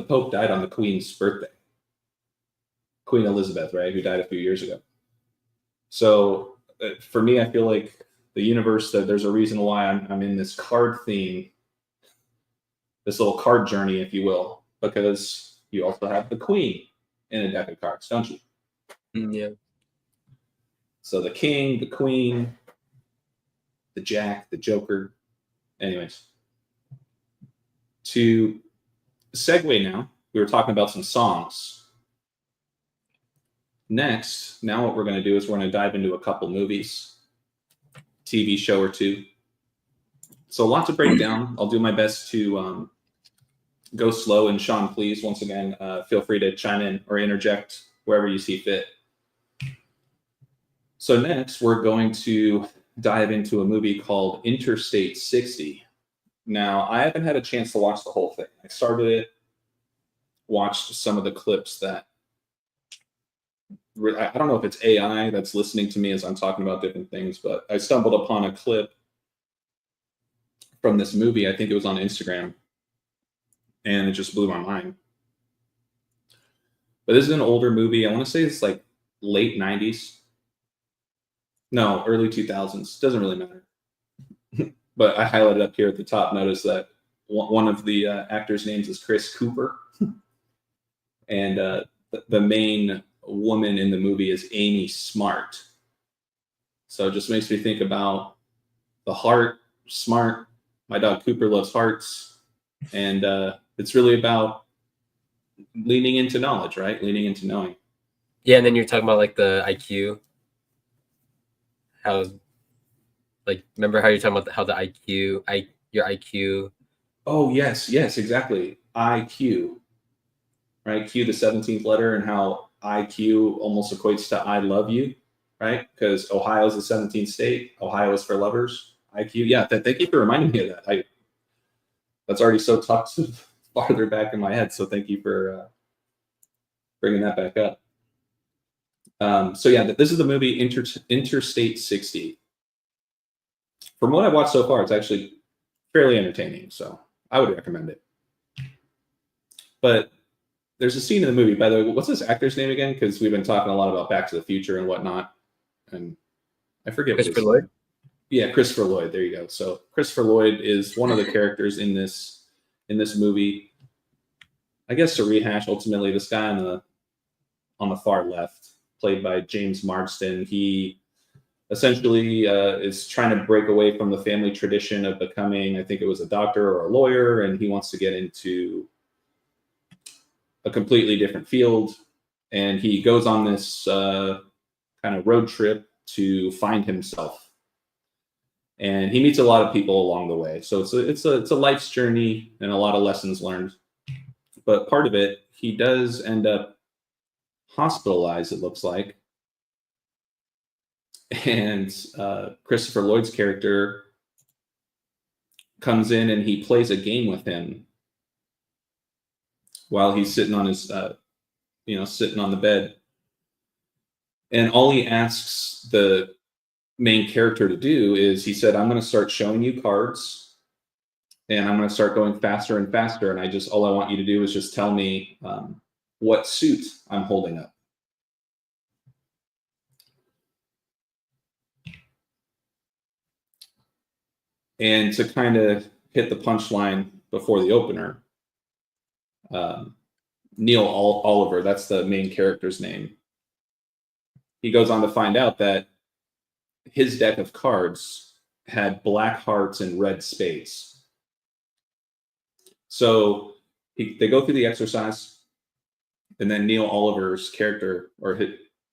Speaker 2: Pope died on the Queen's birthday. Queen Elizabeth, right, who died a few years ago. So for me, I feel like the universe, that there's a reason why I'm in this card theme, this little card journey, if you will, because you also have the Queen in a deck of cards, don't you?
Speaker 3: Yeah.
Speaker 2: So the King, the Queen, the Jack, the Joker. Anyways, to segue now, we were talking about some songs. Next, now what we're going to do is we're going to dive into a couple movies, TV show or two. So a lot to break down. I'll do my best to go slow. And Sean, please, once again, feel free to chime in or interject wherever you see fit. So next, we're going to dive into a movie called Interstate 60. Now, I haven't had a chance to watch the whole thing. I started it, watched some of the clips that, I don't know if it's AI that's listening to me as I'm talking about different things, but I stumbled upon a clip from this movie. I think it was on Instagram, and it just blew my mind. But this is an older movie. I want to say it's like late 90s. No, early 2000s. Doesn't really matter. But I highlighted up here at the top. Notice that one of the actors' names is Chris Cooper. And the main woman in the movie is Amy Smart. So it just makes me think about the heart, smart. My dog Cooper loves hearts. And it's really about leaning into knowledge, right? Leaning into knowing.
Speaker 3: Yeah, and then you're talking about like the IQ. How, like, remember how you're talking about how the IQ, your IQ.
Speaker 2: Oh, yes, exactly. IQ, right? Q, the 17th letter, and how IQ almost equates to I love you, right? Because Ohio is the 17th state. Ohio is for lovers. IQ, yeah. Thank you for reminding me of that. That's already so tucked farther back in my head. So thank you for bringing that back up. So yeah, this is the movie Interstate 60. From what I've watched so far, it's actually fairly entertaining. So I would recommend it. But there's a scene in the movie, by the way, what's this actor's name again? Because we've been talking a lot about Back to the Future and whatnot. And I forget.
Speaker 3: Christopher Lloyd?
Speaker 2: Yeah, Christopher Lloyd. There you go. So Christopher Lloyd is one of the characters in this movie. I guess to rehash, ultimately, this guy on the far left, played by James Marsden, he essentially is trying to break away from the family tradition of becoming, I think it was a doctor or a lawyer, and he wants to get into a completely different field. And he goes on this kind of road trip to find himself. And he meets a lot of people along the way. So it's a life's journey and a lot of lessons learned. But part of it, he does end up hospitalized, it looks like. And Christopher Lloyd's character comes in and he plays a game with him while he's sitting on his, sitting on the bed. And all he asks the main character to do is, he said, I'm going to start showing you cards and I'm going to start going faster and faster. And all I want you to do is just tell me what suit I'm holding up. And to kind of hit the punchline before the opener, Neil Oliver, that's the main character's name. He goes on to find out that his deck of cards had black hearts and red spades. So they go through the exercise, and then Neil Oliver's character, or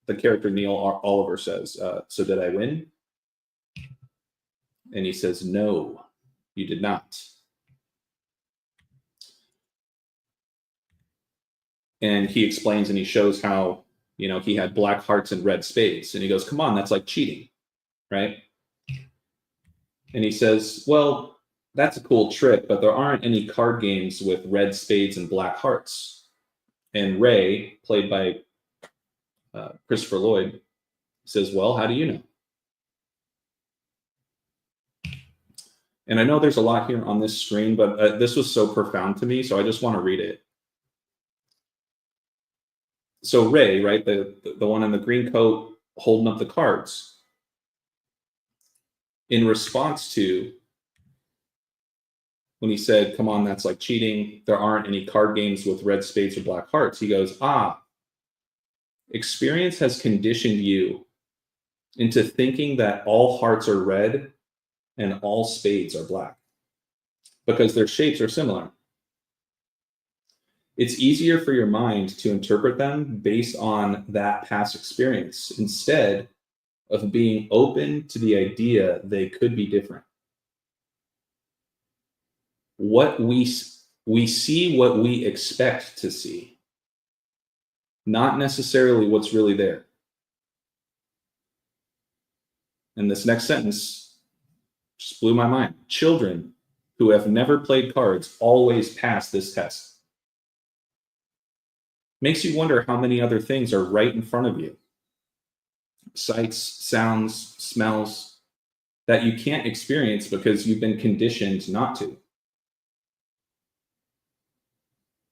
Speaker 2: the character Neil Oliver says, so did I win? And he says, no, you did not. And he explains and he shows how, he had black hearts and red spades. And he goes, come on, that's like cheating, right? And he says, well, that's a cool trick, but there aren't any card games with red spades and black hearts. And Ray, played by Christopher Lloyd, says, well, how do you know? And I know there's a lot here on this screen, but this was so profound to me, so I just want to read it. So Ray, right, the one in the green coat holding up the cards, in response to when he said, come on, that's like cheating, there aren't any card games with red spades or black hearts, he goes, experience has conditioned you into thinking that all hearts are red and all spades are black because their shapes are similar. It's easier for your mind to interpret them based on that past experience instead of being open to the idea they could be different. What we see what we expect to see, not necessarily what's really there. And this next sentence just blew my mind. Children who have never played cards always pass this test. Makes you wonder how many other things are right in front of you. Sights, sounds, smells. that you can't experience because you've been conditioned not to.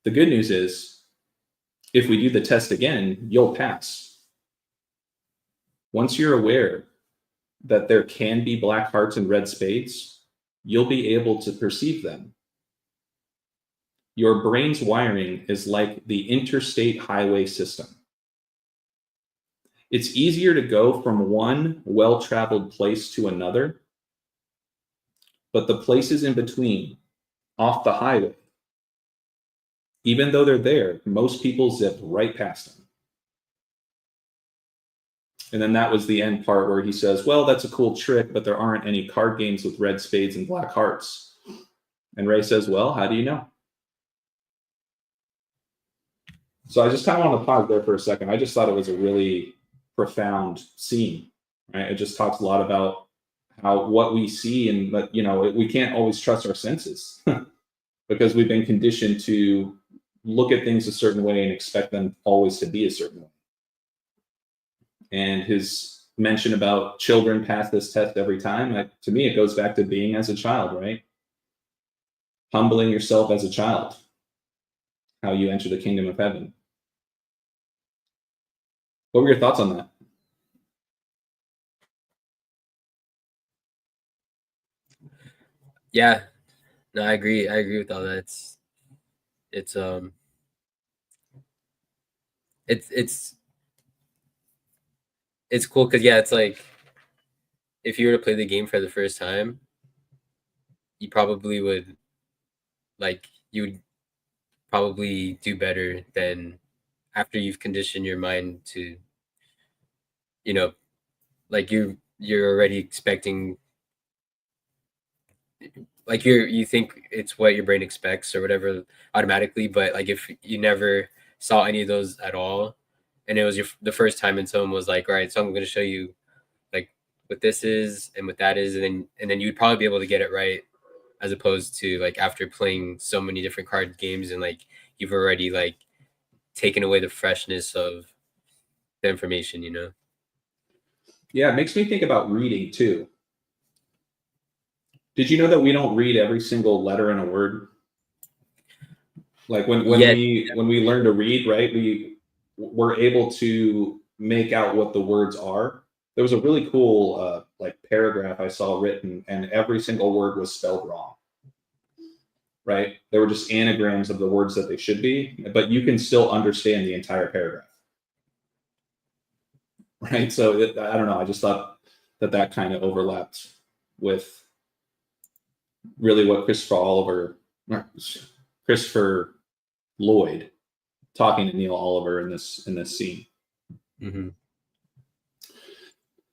Speaker 2: The good news is, if we do the test again, you'll pass. Once you're aware that there can be black hearts and red spades, you'll be able to perceive them. Your brain's wiring is like the interstate highway system. It's easier to go from one well-traveled place to another, but the places in between, off the highway, even though they're there, most people zip right past them. And then that was the end part where he says, well, that's a cool trick, but there aren't any card games with red spades and black hearts. And Ray says, well, how do you know? So I just kind of want to pause there for a second. I just thought it was a really profound scene, right? It just talks a lot about how what we see, and but we can't always trust our senses because we've been conditioned to look at things a certain way and expect them always to be a certain way. And his mention about children pass this test every time, to me, it goes back to being as a child, right? Humbling yourself as a child, how you enter the kingdom of heaven. What were your thoughts on that?
Speaker 3: Yeah, no, I agree. I agree with all that. It's cool because it's like if you were to play the game for the first time, you probably would probably do better than after you've conditioned your mind to, like you're already expecting, like you think it's what your brain expects or whatever automatically, but like if you never saw any of those at all, and it was the first time, and someone was like, all right, so I'm going to show you like what this is and what that is, and then you'd probably be able to get it right, as opposed to like after playing so many different card games and like you've already like taken away the freshness of the information,
Speaker 2: Yeah, it makes me think about reading too. Did you know that we don't read every single letter in a word? Like when we learn to read, right? We're able to make out what the words are. There was a really cool like paragraph I saw written, and every single word was spelled wrong. Right? They were just anagrams of the words that they should be, but you can still understand the entire paragraph. Right? So I don't know. I just thought that kind of overlapped with really what Christopher Lloyd talking to Neil Oliver in this scene.
Speaker 3: Mm-hmm.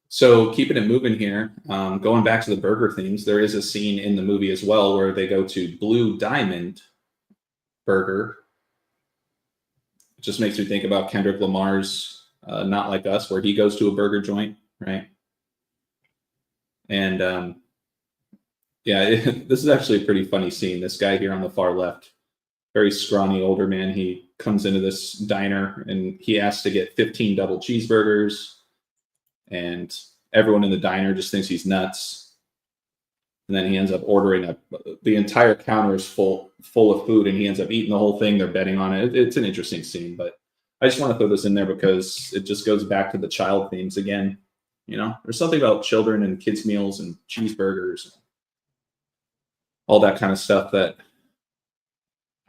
Speaker 2: So keeping it moving here, going back to the burger themes, there is a scene in the movie as well where they go to Blue Diamond Burger. It just makes me think about Kendrick Lamar's Not Like Us, where he goes to a burger joint, right? And this is actually a pretty funny scene. This guy here on the far left, very scrawny older man, he comes into this diner and he asks to get 15 double cheeseburgers, and everyone in the diner just thinks he's nuts. And then he ends up ordering the entire counter is full of food, and he ends up eating the whole thing. They're betting on it. It's an interesting scene, but I just want to throw this in there because it just goes back to the child themes again. There's something about children and kids' meals and cheeseburgers, all that kind of stuff that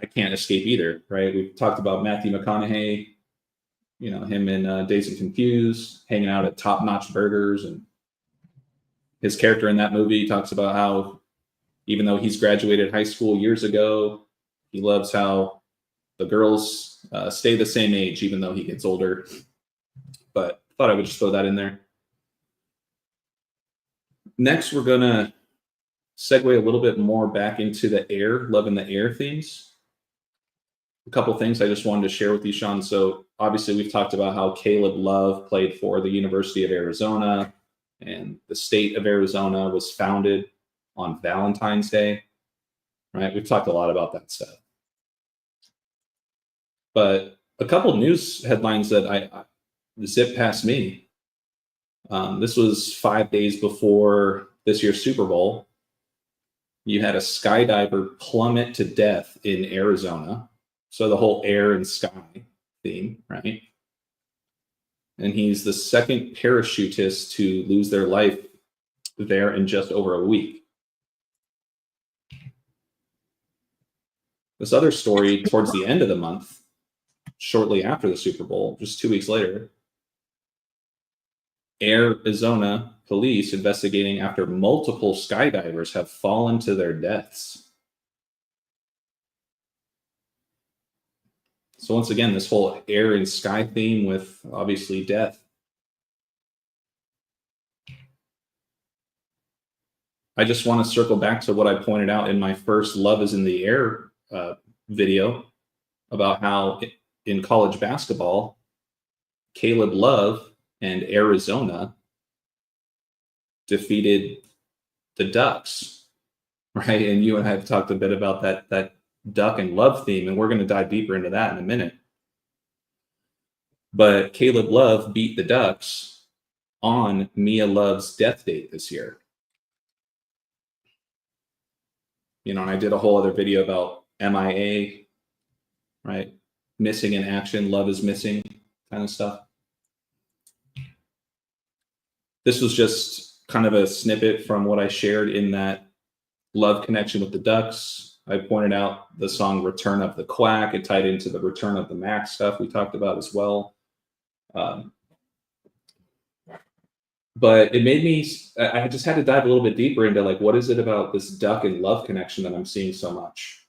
Speaker 2: I can't escape either, right? We've talked about Matthew McConaughey, him in Dazed and Confused, hanging out at Top Notch Burgers, and his character in that movie talks about how even though he's graduated high school years ago, he loves how the girls stay the same age even though he gets older. But I thought I would just throw that in there. Next, we're going to segue a little bit more back into the air, Love in the Air themes. A couple things I just wanted to share with you, Sean. So obviously we've talked about how Caleb Love played for the University of Arizona, and the state of Arizona was founded on Valentine's Day, right? We've talked a lot about that stuff. But a couple news headlines that I zipped past me. This was 5 days before this year's Super Bowl, you had a skydiver plummet to death in Arizona. So the whole air and sky theme, right? And he's the second parachutist to lose their life there in just over a week. This other story towards the end of the month, shortly after the Super Bowl, just 2 weeks later, Arizona police investigating after multiple skydivers have fallen to their deaths. So once again, this whole air and sky theme with obviously death. I just want to circle back to what I pointed out in my first Love is in the Air video about how in college basketball, Caleb Love and Arizona defeated the Ducks, right? And you and I have talked a bit about that Duck and Love theme, and we're going to dive deeper into that in a minute. But Caleb Love beat the Ducks on Mia Love's death date this year. You know, and I did a whole other video about MIA, right? Missing in action, love is missing kind of stuff. This was just kind of a snippet from what I shared in that love connection with the Ducks. I pointed out the song Return of the Quack. It tied into the Return of the Mac stuff we talked about as well. But it made me, I just had to dive a little bit deeper into like, what is it about this Duck and Love connection that I'm seeing so much?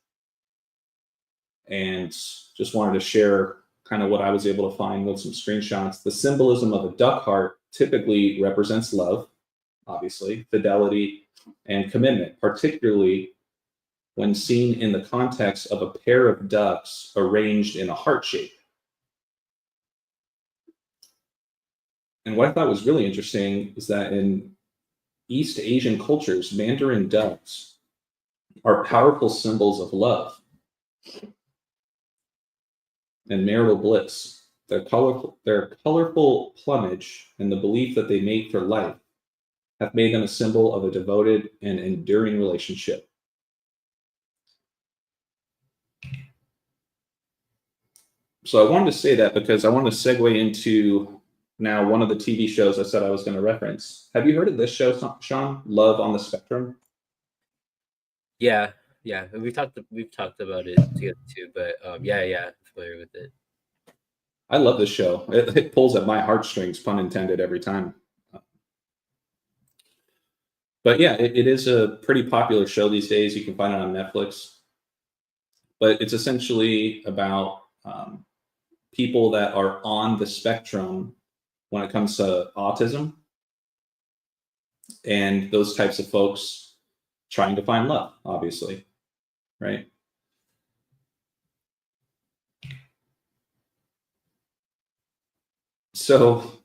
Speaker 2: And just wanted to share kind of what I was able to find with some screenshots. The symbolism of a duck heart typically represents love, obviously, fidelity, and commitment, particularly when seen in the context of a pair of ducks arranged in a heart shape. And what I thought was really interesting is that in East Asian cultures, Mandarin ducks are powerful symbols of love and marital bliss. Their colorful plumage and the belief that they mate for life have made them a symbol of a devoted and enduring relationship. So I wanted to say that because I wanted to segue into now one of the TV shows I said I was going to reference. Have you heard of this show, Sean? Love on the Spectrum?
Speaker 3: Yeah. We've talked about it together too, but yeah, I'm familiar with it.
Speaker 2: I love this show. It pulls at my heartstrings, pun intended, every time. But yeah, it is a pretty popular show these days. You can find it on Netflix. But it's essentially about people that are on the spectrum when it comes to autism and those types of folks trying to find love, obviously, right? So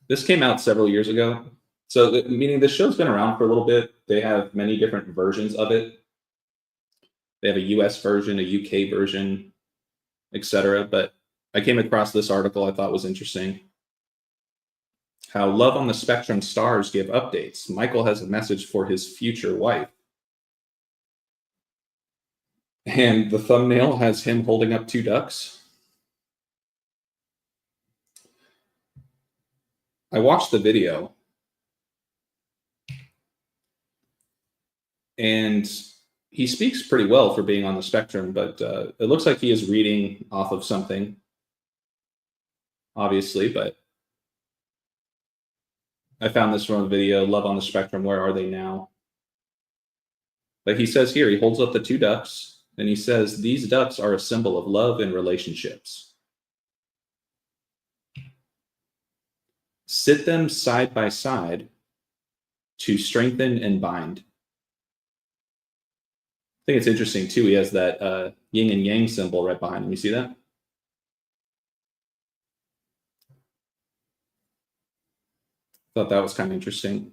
Speaker 2: this came out several years ago. So meaning this show's been around for a little bit. They have many different versions of it. They have a US version, a UK version, etc. But I came across this article I thought was interesting. How Love on the Spectrum stars give updates. Michael has a message for his future wife. And the thumbnail has him holding up two ducks. I watched the video. And he speaks pretty well for being on the spectrum, but it looks like he is reading off of something, obviously, but I found this from a video, Love on the Spectrum, Where Are They Now? But he says here, he holds up the two ducks, and he says, these ducks are a symbol of love and relationships. Sit them side by side to strengthen and bind. I think it's interesting, too. He has that yin and yang symbol right behind him. You see that? Thought that was kind of interesting.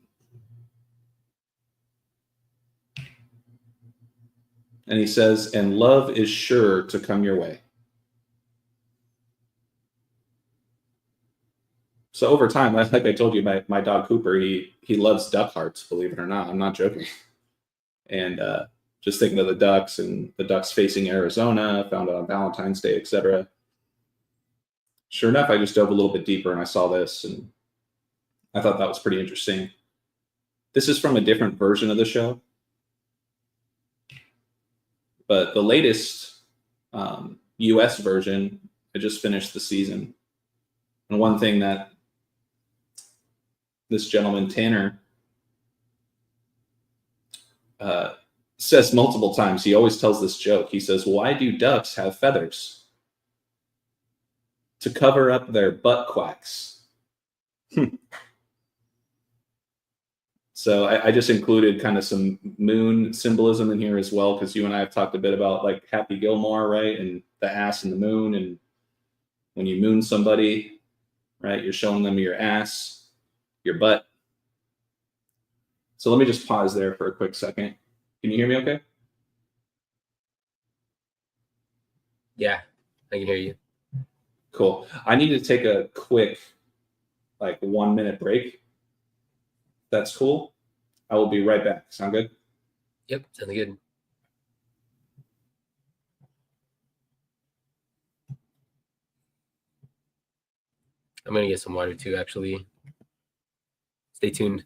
Speaker 2: And he says, and love is sure to come your way. So over time, like I told you, my dog Cooper, he loves duck hearts, believe it or not. I'm not joking. And just thinking of the Ducks and the Ducks facing Arizona, found out on Valentine's Day, etc. Sure enough, I just dove a little bit deeper and I saw this, and I thought that was pretty interesting. This is from a different version of the show, but the latest US version, I just finished the season. And one thing that this gentleman, Tanner, says multiple times, he always tells this joke. He says, "Why do ducks have feathers? To cover up their butt quacks." So I just included kind of some moon symbolism in here as well, because you and I have talked a bit about like Happy Gilmore, right? And the ass and the moon. And when you moon somebody, right, you're showing them your ass, your butt. So let me just pause there for a quick second. Can you hear me okay?
Speaker 3: Yeah, I can hear you.
Speaker 2: Cool. I need to take a quick, like 1 minute break. That's cool. I will be right back. Sound good?
Speaker 3: Yep, sounds good. I'm gonna get some water too, actually. Stay tuned.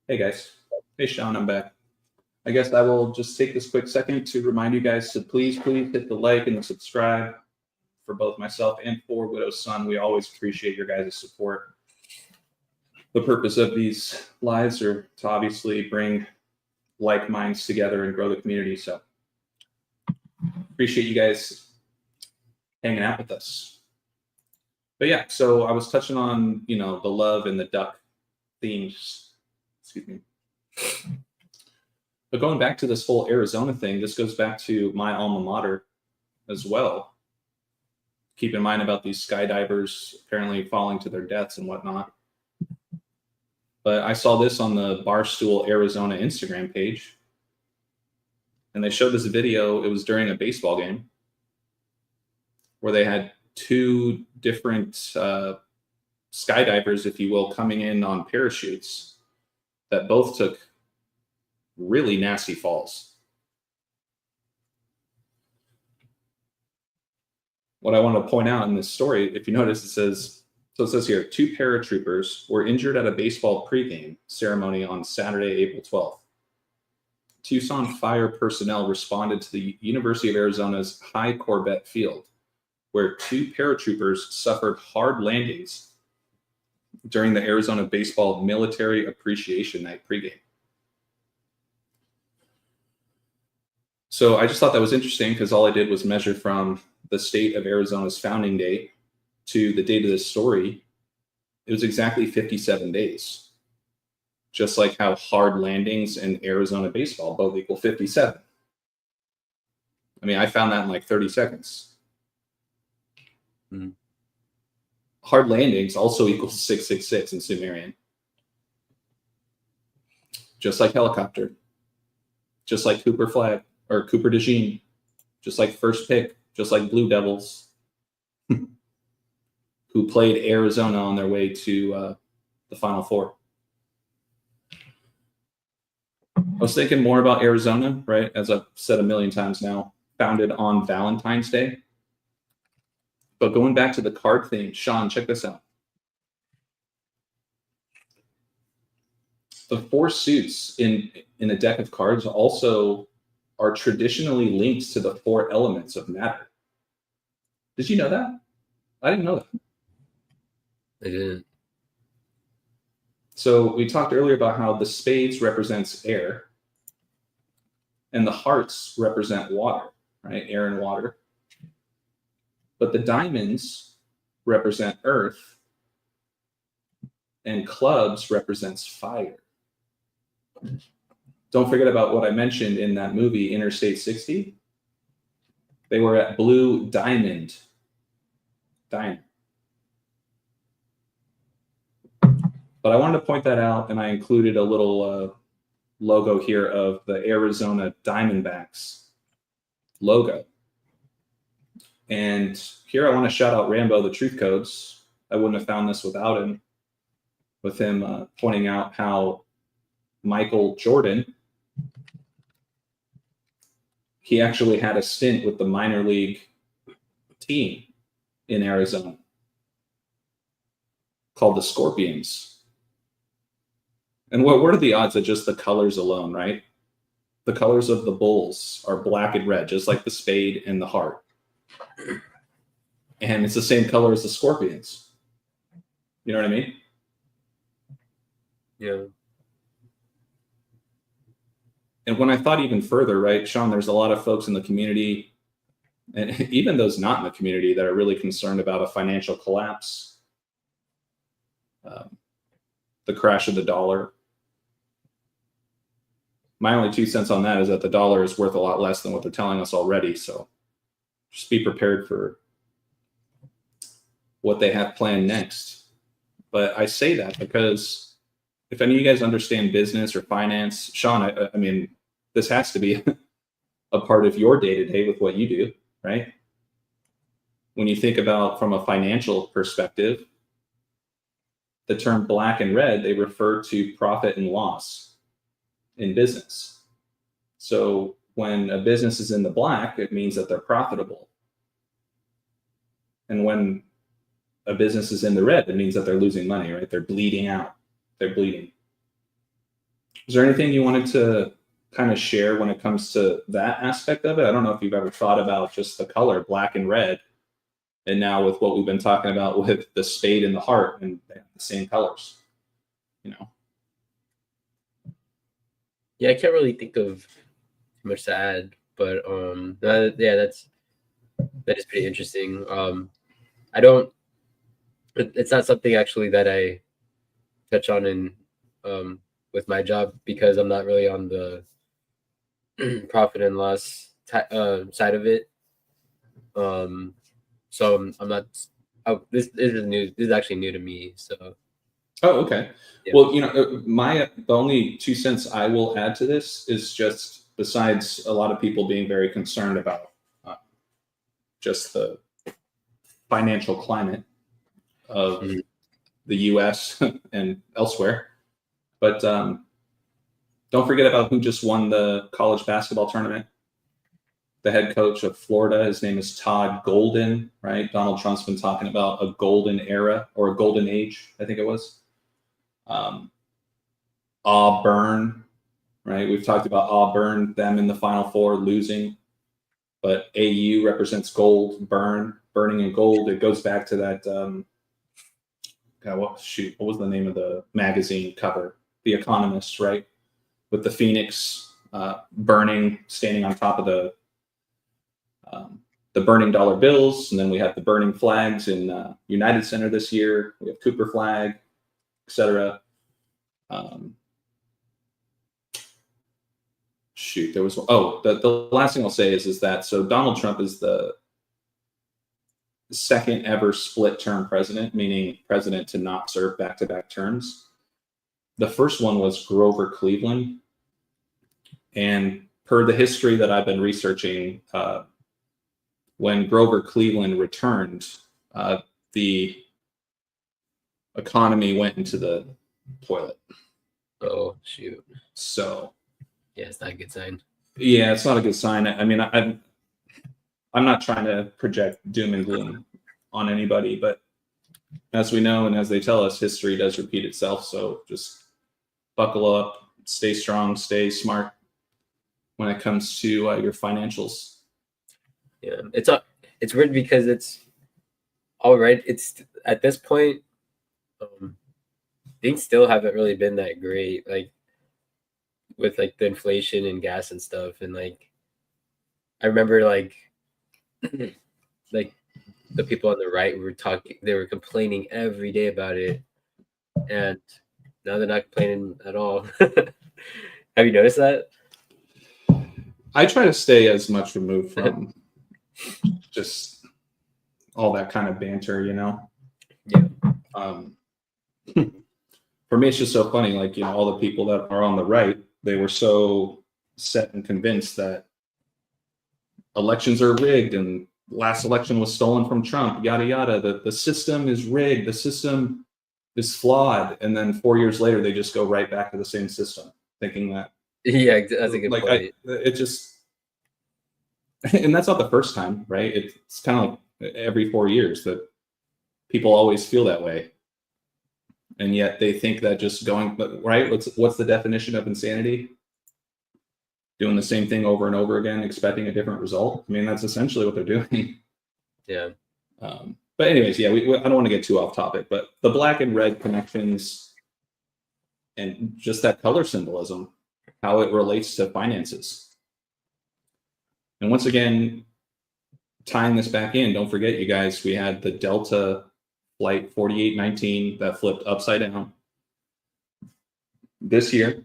Speaker 2: Hey guys. Hey Sean, I'm back. I guess I will just take this quick second to remind you guys to please hit the like and the subscribe for both myself and for Widow's Son. We always appreciate your guys' support. The purpose of these lives are to obviously bring like minds together and grow the community. So appreciate you guys hanging out with us. But yeah, so I was touching on, the love and the duck themes. Excuse me. But going back to this whole Arizona thing, this goes back to my alma mater as well. Keep in mind about these skydivers apparently falling to their deaths and whatnot. But I saw this on the Barstool Arizona Instagram page. And they showed this video. It was during a baseball game where they had two different skydivers, if you will, coming in on parachutes that both took really nasty falls. What I want to point out in this story, if you notice, it says here, 2 paratroopers were injured at a baseball pregame ceremony on Saturday, April 12th. Tucson fire personnel responded to the University of Arizona's High Corbett Field, where 2 paratroopers suffered hard landings during the Arizona Baseball Military Appreciation Night pregame. So I just thought that was interesting because all I did was measure from the state of Arizona's founding date to the date of this story. It was exactly 57 days. Just like how hard landings in Arizona baseball both equal 57. I mean, I found that in like 30 seconds. Mm-hmm. Hard landings also equals 666 in Sumerian. Just like helicopter. Just like Cooper flag. or Cooper DeJean, just like first pick, just like Blue Devils, who played Arizona on their way to the Final Four. I was thinking more about Arizona, right? As I've said a million times now, founded on Valentine's Day. But going back to the card thing, Sean, check this out. The 4 suits in a deck of cards also are traditionally linked to the 4 elements of matter. Did you know that? I didn't know that.
Speaker 3: I didn't.
Speaker 2: So we talked earlier about how the spades represents air and the hearts represent water, right? Air and water. But the diamonds represent earth and clubs represents fire. Don't forget about what I mentioned in that movie, Interstate 60. They were at Blue Diamond. But I wanted to point that out, and I included a little logo here of the Arizona Diamondbacks logo. And here I want to shout out Rambo, the Truth Codes. I wouldn't have found this without him, with him pointing out how Michael Jordan, he actually had a stint with the minor league team in Arizona called the Scorpions. And what are the odds that just the colors alone, right? The colors of the Bulls are black and red, just like the spade and the heart. And it's the same color as the Scorpions. You know what I mean?
Speaker 3: Yeah.
Speaker 2: And when I thought even further, right, Sean, there's a lot of folks in the community, and even those not in the community, that are really concerned about a financial collapse, the crash of the dollar. My only 2 cents on that is that the dollar is worth a lot less than what they're telling us already. So just be prepared for what they have planned next. But I say that because if any of you guys understand business or finance, Sean, I mean, this has to be a part of your day-to-day with what you do, right? When you think about from a financial perspective, the term black and red, they refer to profit and loss in business. So when a business is in the black, it means that they're profitable. And when a business is in the red, it means that they're losing money, right? They're bleeding out. They're bleeding. Is there anything you wanted to kind of share when it comes to that aspect of it? I don't know if you've ever thought about just the color black and red, and now with what we've been talking about with the spade and the heart, and they have the same colors, you know?
Speaker 3: Yeah, I can't really think of much to add, but yeah, that is pretty interesting. I don't. It's not something actually that I touch on in with my job, because I'm not really on the profit and loss side of it. So I'm not. Oh, this is new. This is actually new to me. So.
Speaker 2: Oh, okay.
Speaker 3: Yeah.
Speaker 2: Well, you know, the only 2 cents I will add to this is just, besides a lot of people being very concerned about just the financial climate of the U.S. and elsewhere, but don't forget about who just won the college basketball tournament. The head coach of Florida, his name is Todd Golden, right? Donald Trump's been talking about a golden era, or a golden age, I think it was. Auburn, right? We've talked about Auburn, them in the Final Four losing, but AU represents gold, burning in gold. It goes back to that. What was the name of the magazine cover? The Economist, right? With the phoenix burning, standing on top of the burning dollar bills, and then we have the burning flags in United Center this year. We have Cooper flag, etc. There was the last thing I'll say is that so Donald Trump is the second ever split term president, meaning president to not serve back-to-back terms. The first one was Grover Cleveland, and per the history that I've been researching, when Grover Cleveland returned, the economy went into the toilet.
Speaker 3: Oh, shoot.
Speaker 2: So
Speaker 3: yeah, it's not a good sign.
Speaker 2: Yeah, it's not a good sign. I mean, I'm not trying to project doom and gloom on anybody, but as we know and as they tell us, history does repeat itself. So just buckle up, stay strong, stay smart when it comes to your financials.
Speaker 3: Yeah, it's weird because it's all right. It's at this point, things still haven't really been that great. Like with like the inflation and gas and stuff, and like I remember like like the people on the right were talking. They were complaining every day about it, and now they're not complaining at all. Have you noticed that?
Speaker 2: I try to stay as much removed from just all that kind of banter, you know?
Speaker 3: Yeah.
Speaker 2: For me, it's just so funny. Like, you know, all the people that are on the right, they were so set and convinced that elections are rigged and last election was stolen from Trump, yada, yada. The system is rigged. The system is flawed. And then 4 years later, they just go right back to the same system, thinking that.
Speaker 3: Yeah, that's a good point.
Speaker 2: It just, and that's not the first time, right? It's kind of like every 4 years that people always feel that way. And yet they think that just going, right? What's the definition of insanity? Doing the same thing over and over again, expecting a different result. I mean, that's essentially what they're doing.
Speaker 3: Yeah.
Speaker 2: But anyways, yeah, I don't want to get too off topic, but the black and red connections and just that color symbolism, how it relates to finances. And once again, tying this back in, don't forget, you guys, we had the Delta flight 4819 that flipped upside down this year.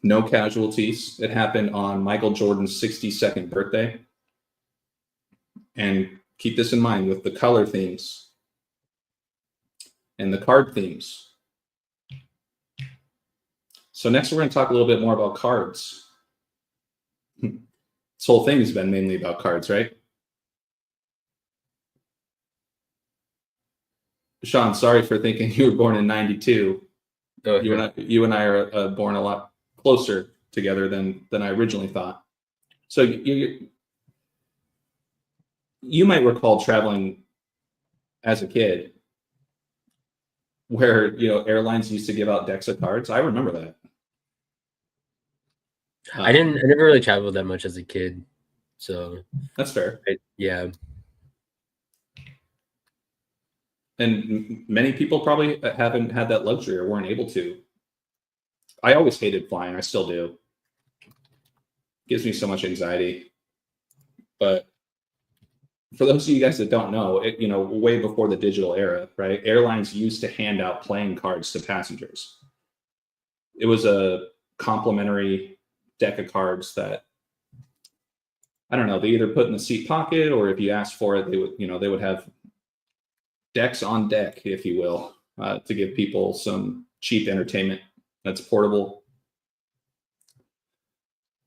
Speaker 2: No casualties. It happened on Michael Jordan's 62nd birthday. And keep this in mind with the color themes and the card themes. So next we're going to talk a little bit more about cards. This whole thing has been mainly about cards, right? Sean, sorry for thinking you were born in 92. Oh, you and I are born a lot closer together than I originally thought. So you might recall traveling as a kid where, you know, airlines used to give out decks of cards. I remember that.
Speaker 3: I never really traveled that much as a kid. So
Speaker 2: that's fair.
Speaker 3: Yeah.
Speaker 2: And many people probably haven't had that luxury or weren't able to. I always hated flying. I still do. It gives me so much anxiety. But for those of you guys that don't know, you know, way before the digital era, right? Airlines used to hand out playing cards to passengers. It was a complimentary deck of cards that, I don't know, they either put in the seat pocket, or if you asked for it, they would have decks on deck, if you will, to give people some cheap entertainment that's portable.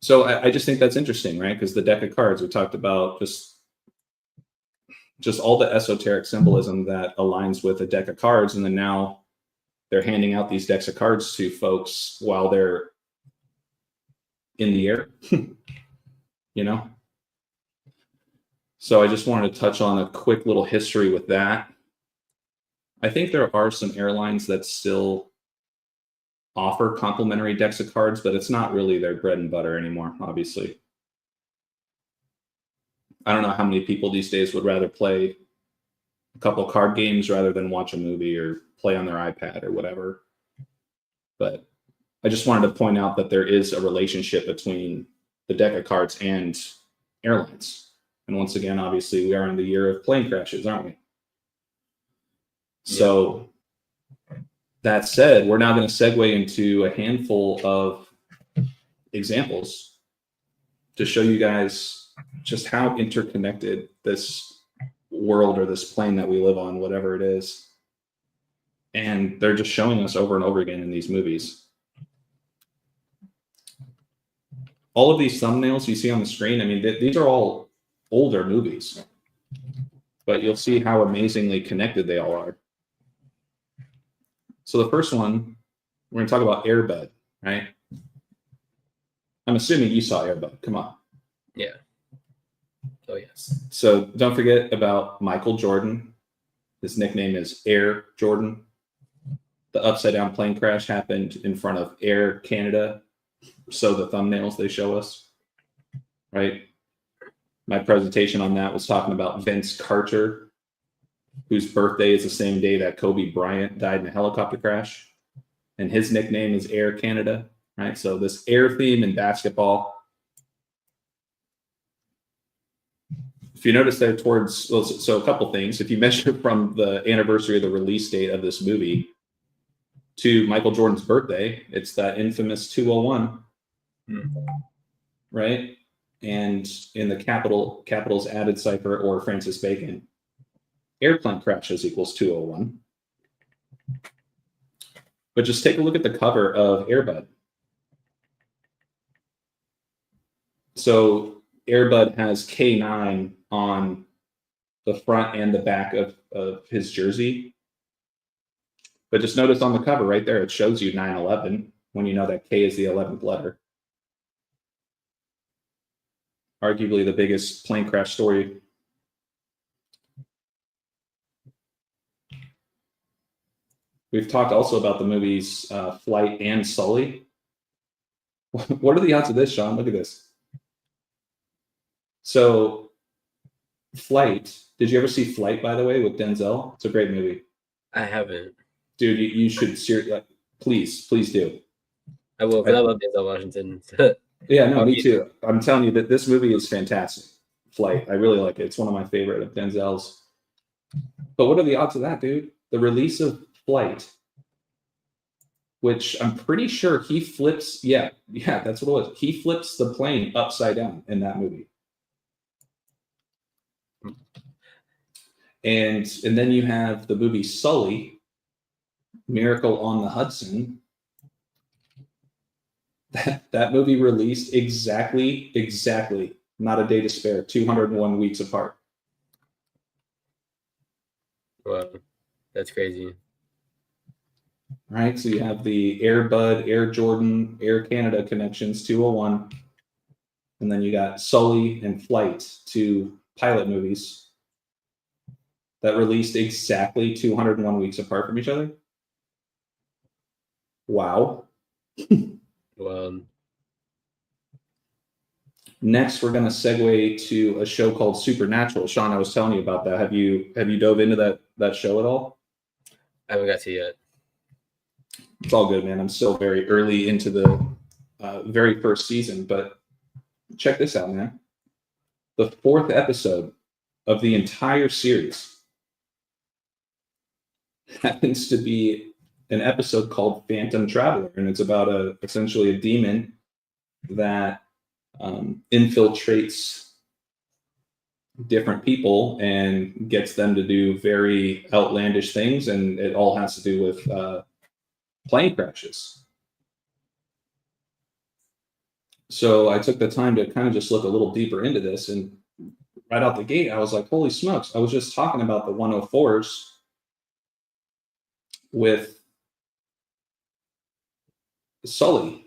Speaker 2: So I just think that's interesting, right? Because the deck of cards, we talked about just all the esoteric symbolism that aligns with a deck of cards, and then now they're handing out these decks of cards to folks while they're in the air, you know? So I just wanted to touch on a quick little history with that. I think there are some airlines that still offer complimentary decks of cards, but it's not really their bread and butter anymore, obviously. I don't know how many people these days would rather play a couple card games rather than watch a movie or play on their iPad or whatever. But I just wanted to point out that there is a relationship between the deck of cards and airlines. And once again, obviously, we are in the year of plane crashes, aren't we? So that said, we're now going to segue into a handful of examples to show you guys just how interconnected this world or this plane that we live on, whatever it is. And they're just showing us over and over again in these movies. all of these thumbnails you see on the screen, I mean, these are all older movies, but you'll see how amazingly connected they all are. So the first one, we're going to talk about Air Bud, right? I'm assuming you saw Air Bud. Come on.
Speaker 3: Yeah. Oh, yes.
Speaker 2: So don't forget about Michael Jordan. His nickname is Air Jordan. The upside down plane crash happened in front of Air Canada. So the thumbnails they show us, right? My presentation on that was talking about Vince Carter, whose birthday is the same day that Kobe Bryant died in a helicopter crash. And his nickname is Air Canada, right? So this air theme in basketball. If you notice there towards, so a couple things. If you measure from the anniversary of the release date of this movie to Michael Jordan's birthday, it's that infamous 201, right? And in the capitals added cipher or Francis Bacon, airplane crashes equals 201. But just take a look at the cover of Air Bud. So Air Bud has K9 on the front and the back of his jersey. But just notice on the cover right there, it shows you 9/11 when you know that K is the 11th letter. Arguably the biggest plane crash story. We've talked also about the movies Flight and Sully. What are the odds of this, Sean? Look at this. So Flight, did you ever see Flight, by the way, with Denzel? It's a great movie.
Speaker 3: I haven't.
Speaker 2: Dude, you should seriously, please do.
Speaker 3: I will, because I love Denzel Washington.
Speaker 2: Yeah, no, me too. I'm telling you that this movie is fantastic. Flight, I really like it. It's one of my favorite of Denzel's. But what are the odds of that, dude? The release of Flight, which I'm pretty sure he flips. Yeah, that's what it was. He flips the plane upside down in that movie. And then you have the movie Sully, Miracle on the Hudson. That movie released exactly, not a day to spare, 201 weeks apart.
Speaker 3: Wow, that's crazy.
Speaker 2: Right, so you have the Air Bud, Air Jordan, Air Canada connections, 201. And then you got Sully and Flight, two pilot movies that released exactly 201 weeks apart from each other. Wow.
Speaker 3: Well,
Speaker 2: next, we're going to segue to a show called Supernatural. Sean, I was telling you about that. Have you dove into that show at all?
Speaker 3: I haven't got to yet.
Speaker 2: It's all good, man. I'm still very early into the very first season, but check this out, man. The 4th episode of the entire series happens to be an episode called Phantom Traveler, and it's about essentially a demon that infiltrates different people and gets them to do very outlandish things, and it all has to do with plane crashes. So I took the time to kind of just look a little deeper into this, and right out the gate, I was like, holy smokes, I was just talking about the 104s with Sully,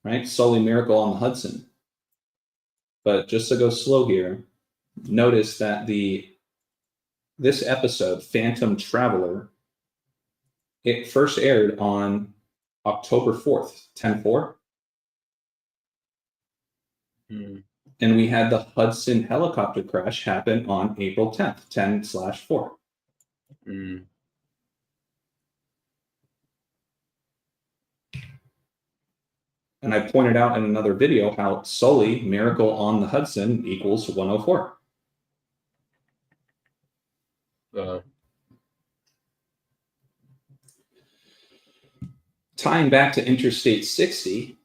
Speaker 2: right? Sully, Miracle on the Hudson. But just to go slow here, notice that this episode, Phantom Traveler, it first aired on October 4th, 10/4. And we had the Hudson helicopter crash happen on April 10th, 10/4. And I pointed out in another video how Sully, Miracle on the Hudson equals 104. Tying back to Interstate 60,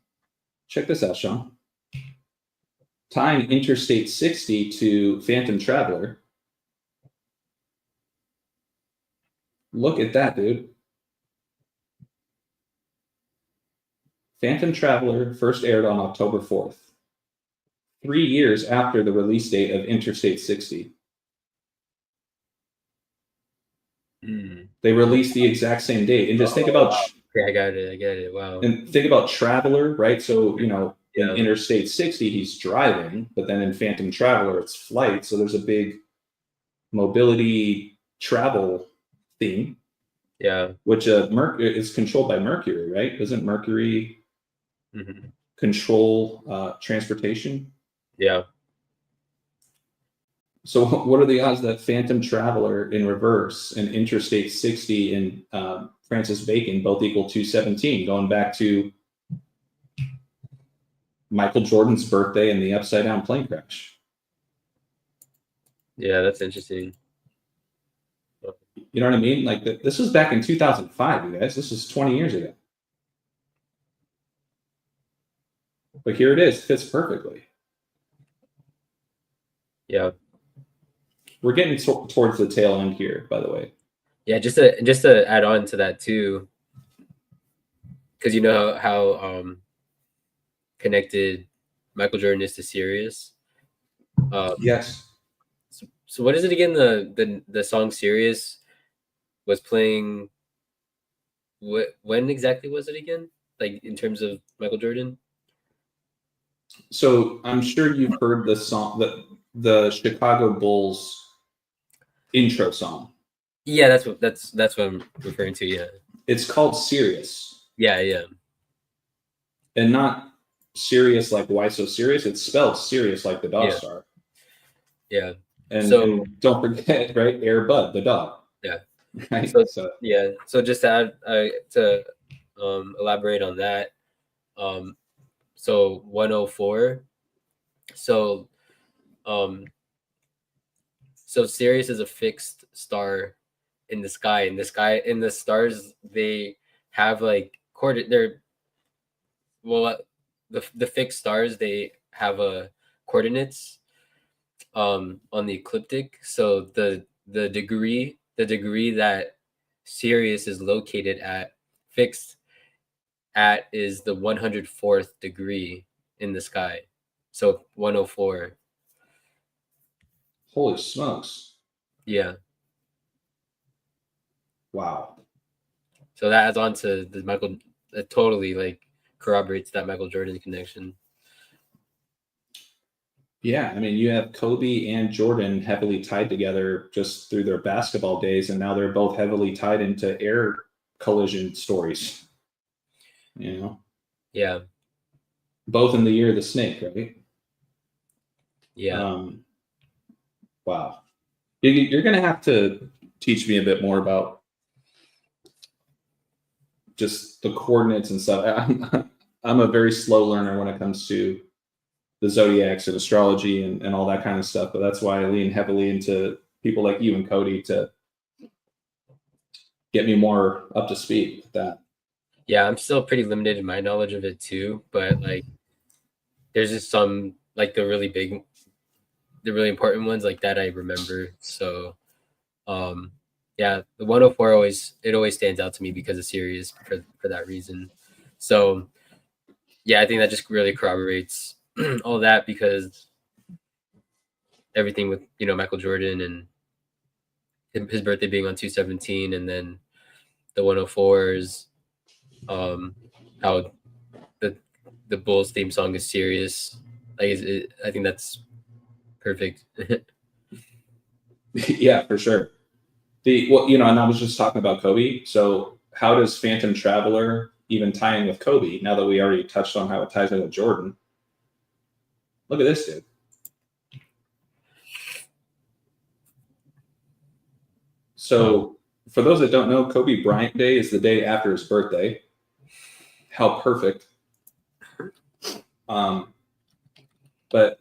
Speaker 2: check this out, Sean. Tying Interstate 60 to Phantom Traveler. Look at that, dude. Phantom Traveler first aired on October 4th, 3 years after the release date of Interstate 60. They released the exact same date. And just think about
Speaker 3: I got it. Wow.
Speaker 2: And think about Traveler, right? So, in
Speaker 3: Yeah.
Speaker 2: Interstate 60, he's driving, but then in Phantom Traveler, it's flight. So there's a big mobility travel theme.
Speaker 3: Yeah.
Speaker 2: Which is controlled by Mercury, right? Doesn't Mercury control transportation?
Speaker 3: Yeah.
Speaker 2: So what are the odds that Phantom Traveler in reverse and Interstate 60 and Francis Bacon both equal 217, going back to Michael Jordan's birthday and the upside down plane crash?
Speaker 3: Yeah, that's interesting.
Speaker 2: You know what I mean? Like this was back in 2005, you guys. This was 20 years ago. But here it is, fits perfectly.
Speaker 3: Yeah.
Speaker 2: We're getting towards the tail end here, by the way.
Speaker 3: Yeah, just to add on to that too, because you know how connected Michael Jordan is to Sirius.
Speaker 2: Yes.
Speaker 3: So what is it again? The song Sirius was playing. When exactly was it again? Like in terms of Michael Jordan?
Speaker 2: So I'm sure you've heard the song, the Chicago Bulls intro song.
Speaker 3: Yeah, that's what I'm referring to. Yeah,
Speaker 2: it's called Sirius.
Speaker 3: Yeah.
Speaker 2: And not serious like why so serious. It's spelled Sirius like the dog star.
Speaker 3: Yeah.
Speaker 2: And don't forget, right? Air Bud, the dog.
Speaker 3: Yeah.
Speaker 2: Right.
Speaker 3: So yeah. So just to add to elaborate on that. So 104. So Sirius is a fixed star in the sky. In the stars, they have like the fixed stars, they have coordinates on the ecliptic. So the degree that Sirius is located at, fixed at, is the 104th degree in the sky. So 104.
Speaker 2: Holy smokes.
Speaker 3: Yeah.
Speaker 2: Wow.
Speaker 3: So that adds on to the Michael, totally like corroborates that Michael Jordan connection.
Speaker 2: Yeah, I mean, you have Kobe and Jordan heavily tied together just through their basketball days, and now they're both heavily tied into air collision stories. You know?
Speaker 3: Yeah.
Speaker 2: Both in the year of the snake, right?
Speaker 3: Yeah.
Speaker 2: Wow. You're going to have to teach me a bit more about just the coordinates and stuff. I'm a very slow learner when it comes to the zodiacs and astrology and all that kind of stuff. But that's why I lean heavily into people like you and Cody to get me more up to speed with that.
Speaker 3: Yeah, I'm still pretty limited in my knowledge of it too. But like, there's just some like the really important ones like that I remember. So, yeah, the 104 always stands out to me because of Sirius for that reason. So, yeah, I think that just really corroborates all that, because everything with Michael Jordan and his birthday being on 217, and then the 104s, how the Bulls theme song is Sirius. Like, I think that's perfect.
Speaker 2: Yeah, for sure. And I was just talking about Kobe. So how does Phantom Traveler even tie in with Kobe now that we already touched on how it ties in with Jordan? Look at this dude. So for those that don't know, Kobe Bryant Day is the day after his birthday. How perfect. But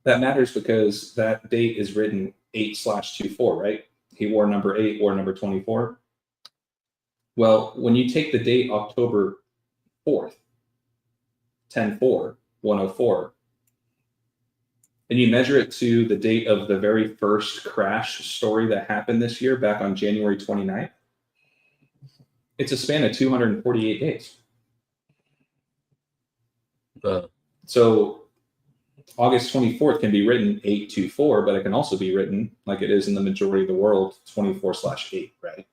Speaker 2: that matters because that date is written 8/24, right? He wore number 8 or number 24. Well, when you take the date October 4th, 10/4, 104, and you measure it to the date of the very first crash story that happened this year back on January 29th, it's a span of 248 days. So August 24th can be written 824, but it can also be written like it is in the majority of the world, 24/8, right?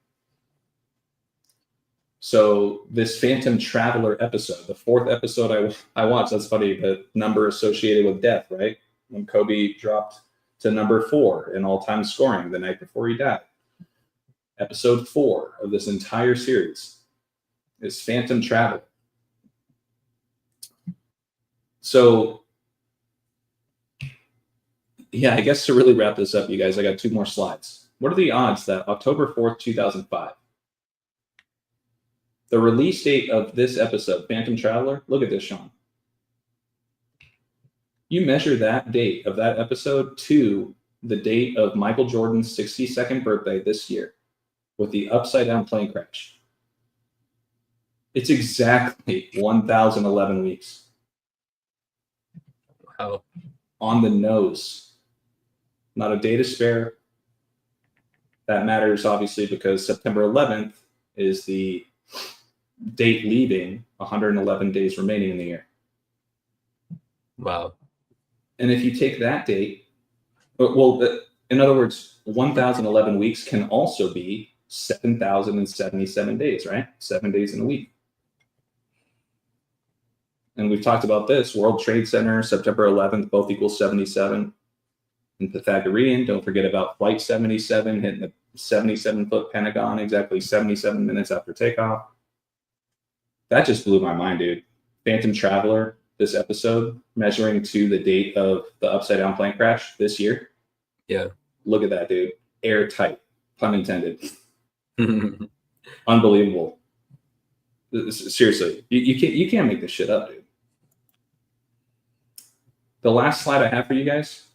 Speaker 2: So this Phantom Traveler episode, the 4th episode I watched, that's funny, the number associated with death, right? When Kobe dropped to number 4 in all-time scoring the night before he died. Episode 4 of this entire series is Phantom Traveler. So, yeah, I guess to really wrap this up, you guys, I got 2 more slides. What are the odds that October 4th, 2005, the release date of this episode, Phantom Traveler, look at this, Sean. You measure that date of that episode to the date of Michael Jordan's 62nd birthday this year with the upside down plane crash. It's exactly 1,011 weeks.
Speaker 3: Wow.
Speaker 2: On the nose. Not a day to spare. That matters, obviously, because September 11th is the date leaving 111 days remaining in the year.
Speaker 3: Wow.
Speaker 2: And if you take that date, well, in other words, 1,011 weeks can also be 7,077 days, right? 7 days in a week. And we've talked about this. World Trade Center, September 11th, both equal 77. And Pythagorean, don't forget about Flight 77, hitting the 77-foot Pentagon exactly 77 minutes after takeoff. That just blew my mind, dude. Phantom Traveler, this episode, measuring to the date of the upside-down plane crash this year.
Speaker 3: Yeah.
Speaker 2: Look at that, dude. Airtight, pun intended. Unbelievable. Seriously, you can't make this shit up, dude. The last slide I have for you guys,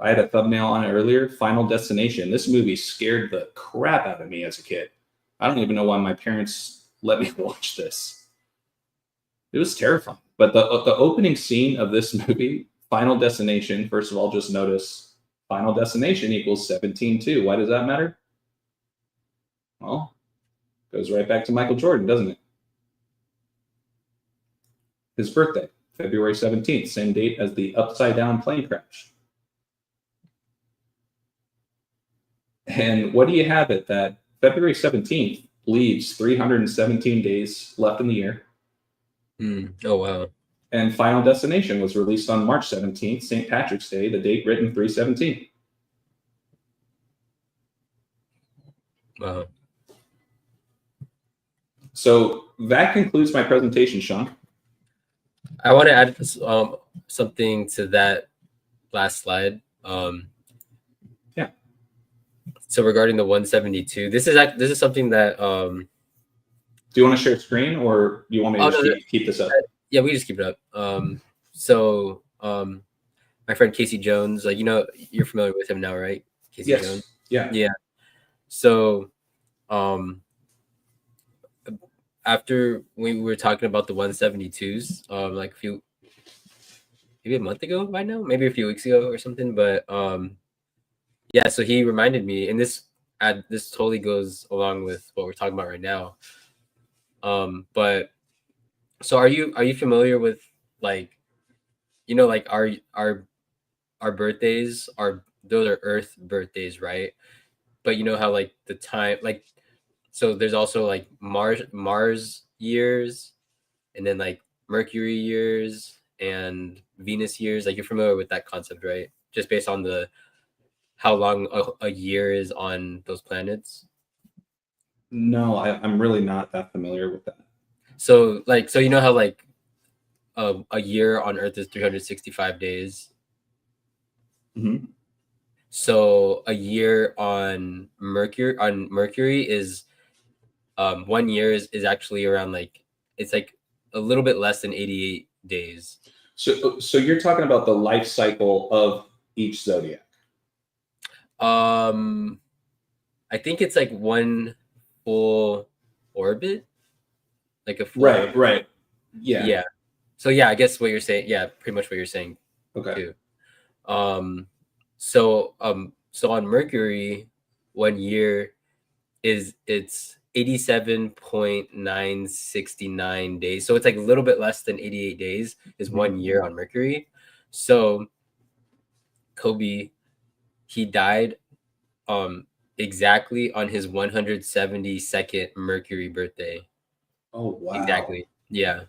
Speaker 2: I had a thumbnail on it earlier, Final Destination. This movie scared the crap out of me as a kid. I don't even know why my parents let me watch this. It was terrifying. But the opening scene of this movie, Final Destination, first of all, just notice Final Destination equals 17-2. Why does that matter? Well, goes right back to Michael Jordan, doesn't it? His birthday, February 17th, same date as the upside-down plane crash. And what do you have it that February 17th leaves 317 days left in the year?
Speaker 3: Oh, wow.
Speaker 2: And Final Destination was released on March 17th, St. Patrick's Day, the date written 3/17.
Speaker 3: Wow.
Speaker 2: So that concludes my presentation, Sean.
Speaker 3: I want to add something to that last slide.
Speaker 2: Yeah.
Speaker 3: So regarding the 172, this is something that
Speaker 2: do you want to share screen, or do you want me to just keep this up?
Speaker 3: Yeah, we just keep it up. So my friend Casey Jones, like, you're familiar with him now, right? Casey Jones.
Speaker 2: Yeah.
Speaker 3: So after we were talking about the 172s, like maybe a month ago by now, maybe a few weeks ago or something, but yeah, so he reminded me, and this totally goes along with what we're talking about right now. But so are you familiar with, like, like our birthdays those are Earth birthdays, right? But you know how, like, the time, like, so there's also like Mars years, and then like Mercury years and Venus years. Like, you're familiar with that concept, right? Just based on how long a year is on those planets.
Speaker 2: No, I'm really not that familiar with that.
Speaker 3: So you know how, like, a year on Earth is 365 days.
Speaker 2: Mm-hmm.
Speaker 3: So a year on Mercury is 1 year is actually around, like, it's like a little bit less than 88 days.
Speaker 2: So you're talking about the life cycle of each zodiac.
Speaker 3: I think it's like one full orbit, like a full
Speaker 2: right. Yeah.
Speaker 3: So yeah, I guess what you're saying, yeah, pretty much what you're saying.
Speaker 2: Okay.
Speaker 3: Too. So on Mercury, 1 year it's 87.969 days. So it's like a little bit less than 88 days is 1 year on Mercury. So Kobe, he died exactly on his 172nd Mercury birthday.
Speaker 2: Oh, wow.
Speaker 3: Exactly. Yeah.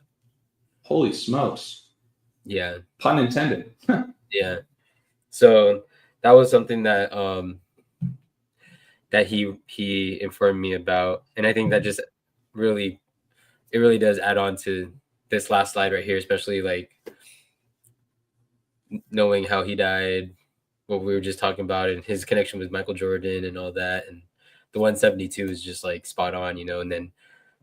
Speaker 2: Holy smokes.
Speaker 3: Yeah.
Speaker 2: Pun intended.
Speaker 3: Yeah. So that was something that that he informed me about, and I think that just really does add on to this last slide right here, especially like knowing how he died, what we were just talking about, and his connection with Michael Jordan and all that, and the 172 is just like spot on, you know. And then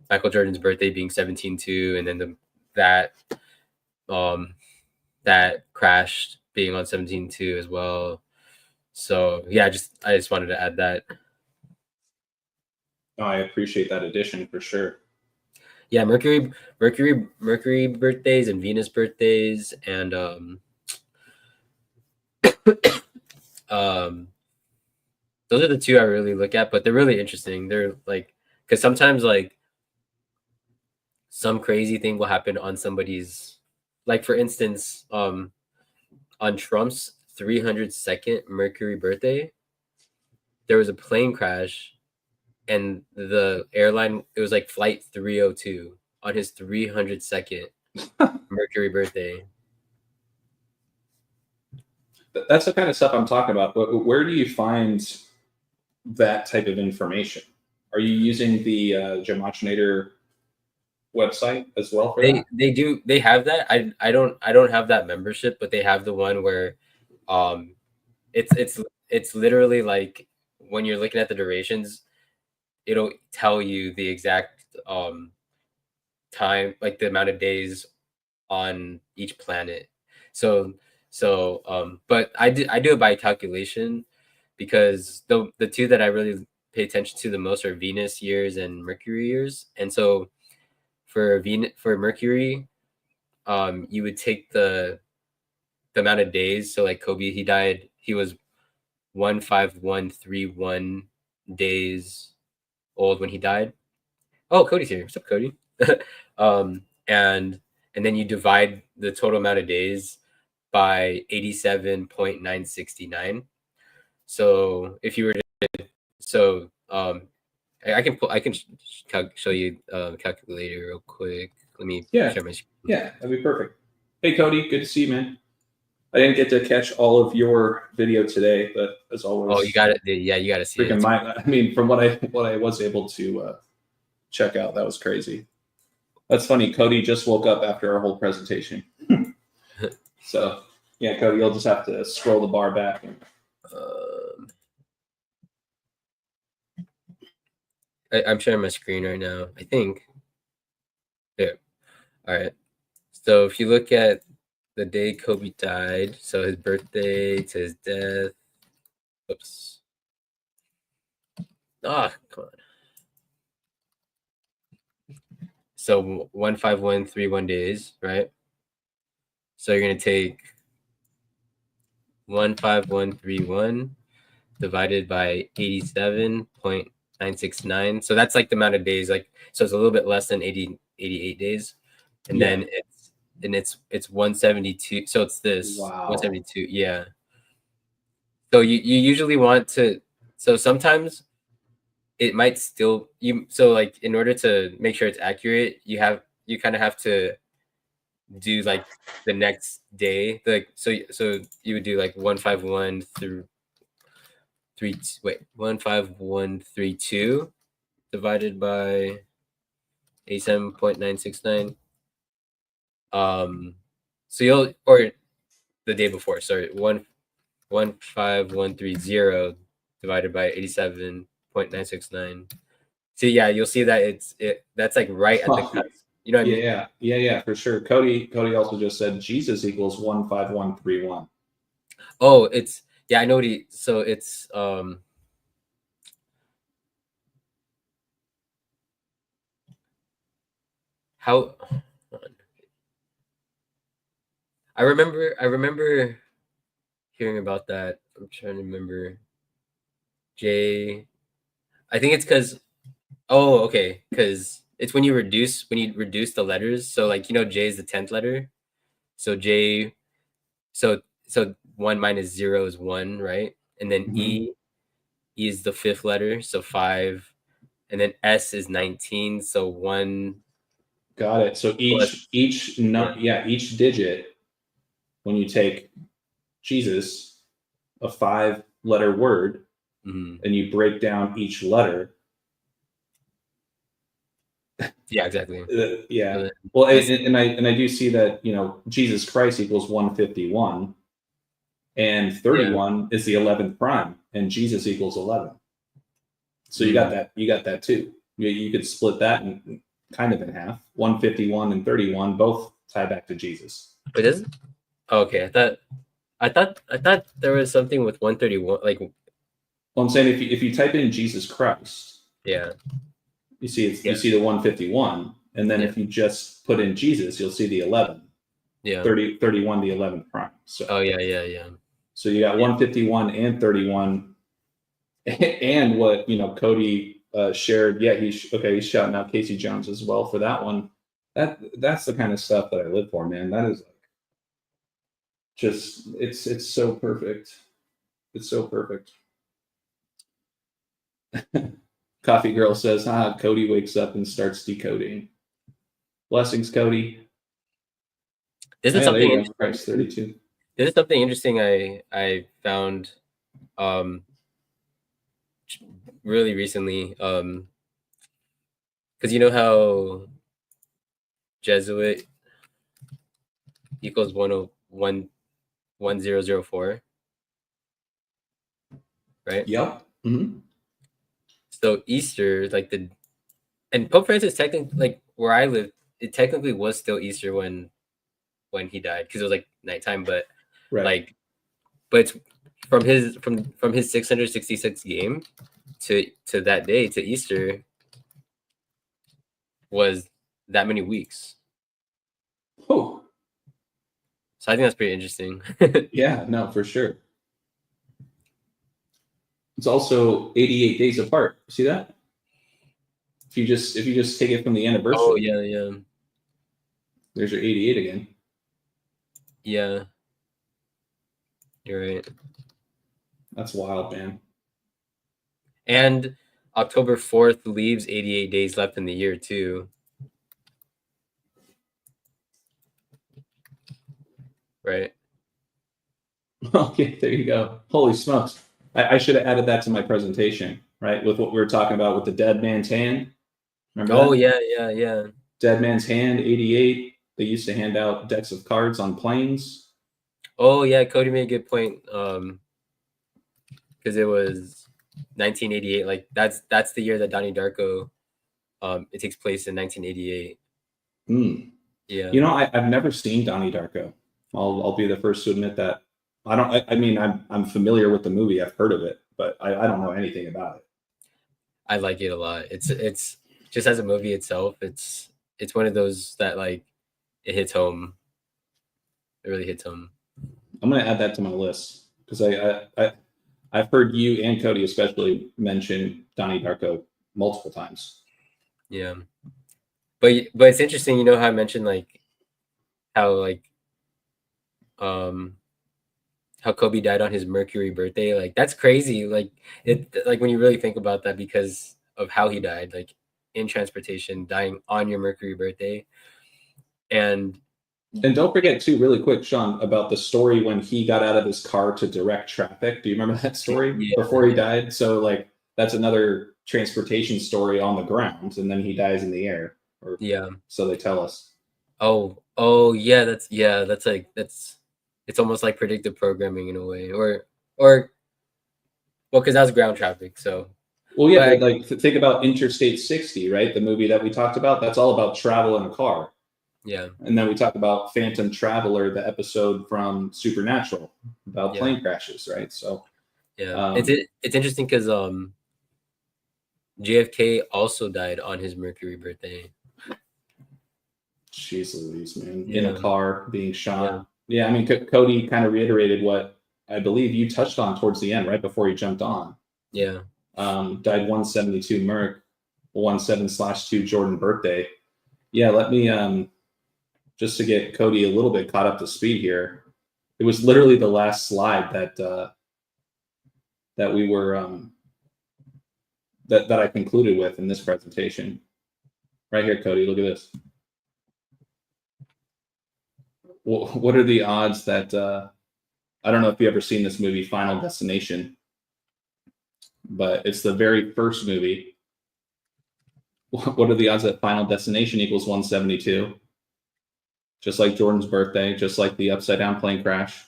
Speaker 3: Michael Jordan's birthday being 17 too, and then that crashed being on 17 too as well. So yeah, I just wanted to add that.
Speaker 2: Oh, I appreciate that addition for sure.
Speaker 3: Yeah, Mercury birthdays and Venus birthdays, and those are the two I really look at, but they're really interesting. They're like, because sometimes like some crazy thing will happen on somebody's, like for instance, on Trump's 302nd Mercury birthday, there was a plane crash, and the airline, it was like flight 302 on his 302nd Mercury birthday.
Speaker 2: That's the kind of stuff I'm talking about. But where do you find that type of information? Are you using the Gematinator website as well for that?
Speaker 3: They have that. I don't have that membership, but they have the one where it's literally like when you're looking at the durations, it'll tell you the exact time, like the amount of days on each planet. So but I do it by calculation, because the two that I really pay attention to the most are Venus years and Mercury years. And so for Mercury, you would take the amount of days. So like Kobe, he was 15131 days old when he died. Oh, Cody's here. What's up, Cody? And then you divide the total amount of days by 87.969. So if you were to, so I can show you calculator real quick. Let me share my screen.
Speaker 2: Yeah, that'd be perfect. Hey, Cody, good to see you, man. I didn't get to catch all of your video today, but as always,
Speaker 3: oh, you got it. Yeah, you got to see it.
Speaker 2: I mean, from what I was able to check out, that was crazy. That's funny. Cody just woke up after our whole presentation. So yeah, Cody, you'll just have to scroll the bar back. And...
Speaker 3: I'm sharing my screen right now, I think. Yeah. All right. So if you look at the day Kobe died, so his birthday to his death. Oops. Ah, come on. So 15131 days, right? So you're gonna take 15131 divided by 87.969. So that's like the amount of days, like, so it's a little bit less than 88 days. And then it's 172. So it's this 172. Yeah. So you usually want to, so sometimes it might still, so like in order to make sure it's accurate, you kind of have to do like the next day, like so you would do like 15132 divided by 87.969. So you'll, or the day before, sorry, 15130 divided by 87.969. So yeah, you'll see that that's like right at the cusp. You know what I mean?
Speaker 2: Yeah, for sure. Cody also just said Jesus equals 15131.
Speaker 3: Oh, it's, yeah, I know what so it's how I remember hearing about that. I'm trying to remember. I think it's because Oh, okay. Because it's when you reduce the letters. So like J is the 10th letter. So J, so 1 minus 0 is 1, right? And then
Speaker 2: Mhm.
Speaker 3: E is the 5th letter, so 5. And then S is 19, so 1
Speaker 2: Got it. So
Speaker 3: plus, yeah.
Speaker 2: each digit, when you take Jesus, a 5-letter word,
Speaker 3: Mhm.
Speaker 2: and you break down each letter.
Speaker 3: Yeah, exactly. So
Speaker 2: Yeah.
Speaker 3: then
Speaker 2: Well,
Speaker 3: S,
Speaker 2: and I do see that Jesus Christ equals 151, and
Speaker 3: yeah.
Speaker 2: 31 is the 11th prime, and Jesus equals 11. So you got
Speaker 3: Mm.
Speaker 2: that. You got that too. You could split that kind of in half. 151 and 31 both tie back to Jesus.
Speaker 3: Wait, does it? Oh, okay. I thought there was something with 131. Like,
Speaker 2: Well, I'm saying if you type in Jesus Christ,
Speaker 3: yeah,
Speaker 2: you
Speaker 3: yeah,
Speaker 2: see the 151, and then
Speaker 3: yeah,
Speaker 2: if you just put in Jesus, you'll see the 11.
Speaker 3: yeah.
Speaker 2: 30, 31, the 11th prime.
Speaker 3: Oh, yeah, yeah, yeah.
Speaker 2: So you got 151 and 31, and what Cody shared. Yeah, he's shouting out Casey Jones as well for that one. That's the kind of stuff that I live for, man. That is like just it's so perfect. It's so perfect. Coffee Girl says, Cody wakes up and starts decoding. Blessings, Cody.
Speaker 3: This
Speaker 2: Oh
Speaker 3: is
Speaker 2: yeah, there
Speaker 3: something
Speaker 2: you go.
Speaker 3: interesting.
Speaker 2: Christ 32.
Speaker 3: This is something interesting I found um really recently. Because you know how Jesuit equals 1004, right?
Speaker 2: Yep. Mm-hmm.
Speaker 3: So Easter, and Pope Francis technically, like where I live, it technically was still Easter when he died, because it was like nighttime, but
Speaker 2: Right.
Speaker 3: like but it's from his 666 game to that day to Easter was that many weeks.
Speaker 2: Oh,
Speaker 3: So I think that's pretty interesting.
Speaker 2: yeah. No, for sure. It's also 88 days apart. See that? If you just take it from the
Speaker 3: Oh,
Speaker 2: anniversary,
Speaker 3: yeah, yeah,
Speaker 2: there's your 88 again.
Speaker 3: yeah. You're right.
Speaker 2: That's wild, man.
Speaker 3: And October 4th leaves 88 days left in the year too, right?
Speaker 2: Okay, there you go. Holy smokes. I should have added that to my presentation, right? With what we were talking about with the dead man's hand. Remember
Speaker 3: Oh,
Speaker 2: that?
Speaker 3: yeah, yeah, yeah.
Speaker 2: Dead man's hand, 88. They used to hand out decks of cards on planes.
Speaker 3: Oh, yeah, Cody made a good point. Because it was 1988. Like that's the year that Donnie Darko. It takes place in 1988.
Speaker 2: Mm.
Speaker 3: Yeah,
Speaker 2: I've never seen Donnie Darko. I'll be the first to admit that. I mean, I'm familiar with the movie. I've heard of it, but I don't know anything about it.
Speaker 3: I like it a lot. It's just as a movie itself. It's one of those that like it hits home. It really hits home.
Speaker 2: I'm gonna add that to my list because I've heard you and Cody especially mention Donnie Darko multiple times.
Speaker 3: Yeah, but it's interesting. You know how I mentioned like how um how Kobe died on his Mercury birthday. Like that's crazy. Like when you really think about that, because of how he died, like in transportation, dying on your Mercury birthday. And
Speaker 2: And don't forget too, really quick, Sean, about the story when he got out of his car to direct traffic. Do you remember that story
Speaker 3: yeah,
Speaker 2: before he died? So like that's another transportation story on the ground, and then he dies in the air, or
Speaker 3: yeah.
Speaker 2: so they tell us.
Speaker 3: Oh yeah, that's like it's almost like predictive programming in a way, or well, because that's ground traffic. So,
Speaker 2: Well, yeah,
Speaker 3: but
Speaker 2: but like think about Interstate 60, right? The movie that we talked about. That's all about travel in a car.
Speaker 3: yeah,
Speaker 2: And then we talked about Phantom Traveler, the episode from Supernatural about
Speaker 3: yeah,
Speaker 2: plane crashes, right? So,
Speaker 3: yeah. It's
Speaker 2: um,
Speaker 3: it, it's interesting because JFK also died on his Mercury birthday.
Speaker 2: jeez Louise, man, in a
Speaker 3: Yeah,
Speaker 2: car being
Speaker 3: yeah,
Speaker 2: shot. Yeah, I mean, Cody kind of reiterated what I believe you touched on towards the end, right before he jumped on.
Speaker 3: yeah,
Speaker 2: Died 172 Merc. 17/2 Jordan birthday. Yeah, let me just to get Cody a little bit caught up to speed here. It was literally the last slide that we were that I concluded with in this presentation. Right here, Cody, look at this. What are the odds that I don't know if you've ever seen this movie, Final Destination, but it's the very first movie. What are the odds that Final Destination equals 172? Just like Jordan's birthday, just like the upside down plane crash.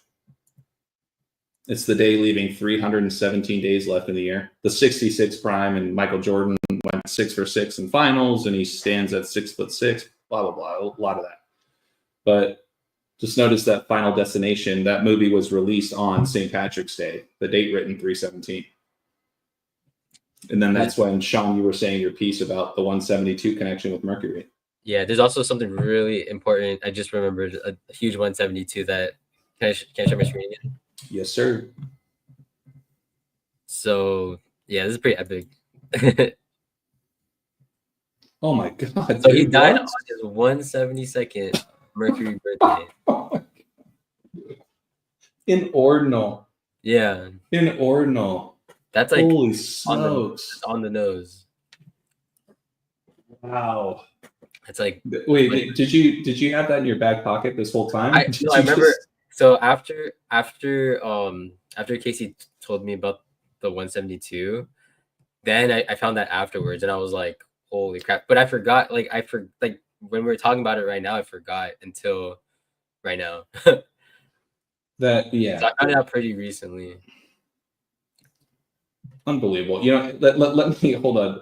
Speaker 2: It's the day leaving 317 days left in the year. The 66 prime, and Michael Jordan went 6 for 6 in finals, and he stands at 6'6", blah, blah, blah, a lot of that. But just notice that Final Destination, that movie was released on St. Patrick's Day, the date written 3/17. And then that's when, Sean, you were saying your piece about the 172 connection with Mercury.
Speaker 3: Yeah, there's also something really important. I just remembered a huge 172 that, can I share my screen again?
Speaker 2: Yes, sir.
Speaker 3: So, yeah, this is pretty epic.
Speaker 2: Oh my God.
Speaker 3: So he died on his 172nd Mercury birthday.
Speaker 2: In ordinal.
Speaker 3: Yeah.
Speaker 2: In ordinal.
Speaker 3: That's like
Speaker 2: holy smokes.
Speaker 3: on the nose.
Speaker 2: Wow.
Speaker 3: It's like,
Speaker 2: wait, did you have that in your back pocket this whole time?
Speaker 3: I remember. So after Casey told me about the 172, then I found that afterwards, and I was like, holy crap. But I forgot, like when we were talking about it right now, I forgot until right now.
Speaker 2: That, yeah.
Speaker 3: So I found it out pretty recently.
Speaker 2: Unbelievable. You know, let me hold on,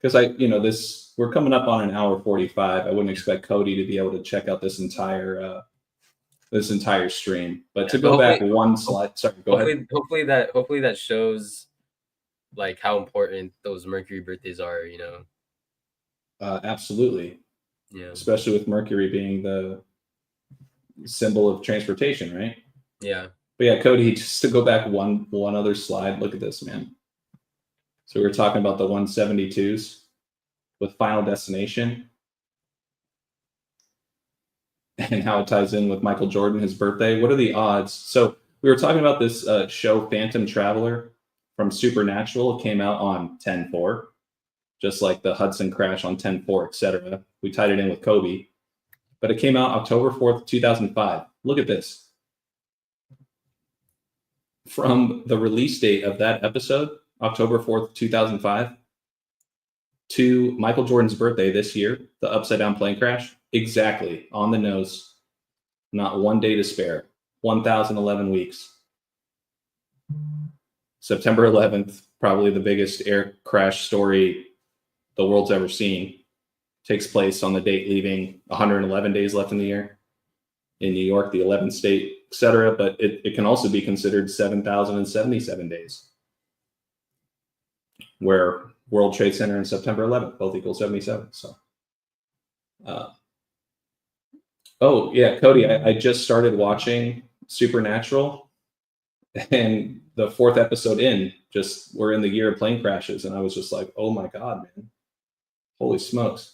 Speaker 2: because we're coming up on an hour 45. I wouldn't expect Cody to be able to check out this entire stream, but to go back one slide. Sorry, go ahead.
Speaker 3: Hopefully that shows like how important those Mercury birthdays are. You know.
Speaker 2: Absolutely.
Speaker 3: Yeah.
Speaker 2: Especially with Mercury being the symbol of transportation, right?
Speaker 3: Yeah.
Speaker 2: But yeah, Cody, just to go back one other slide. Look at this, man. So we were talking about the 172s with Final Destination and how it ties in with Michael Jordan, his birthday. What are the odds? So we were talking about this show, Phantom Traveler from Supernatural. It came out on 10/4, just like the Hudson crash on 10/4, etc. We tied it in with Kobe. But it came out October 4th, 2005. Look at this. From the release date of that episode, October 4th, 2005, to Michael Jordan's birthday this year, the upside down plane crash, exactly on the nose, not one day to spare, 1,011 weeks. September 11th, probably the biggest air crash story the world's ever seen, takes place on the date leaving 111 days left in the year in New York, the 11th state, etc. But it can also be considered 7,077 days, where World Trade Center and September 11th both equal 77. So, oh yeah, Cody, I just started watching Supernatural, and the 4th episode in, we're in the year of plane crashes, and I was just like, oh my God, man, holy smokes.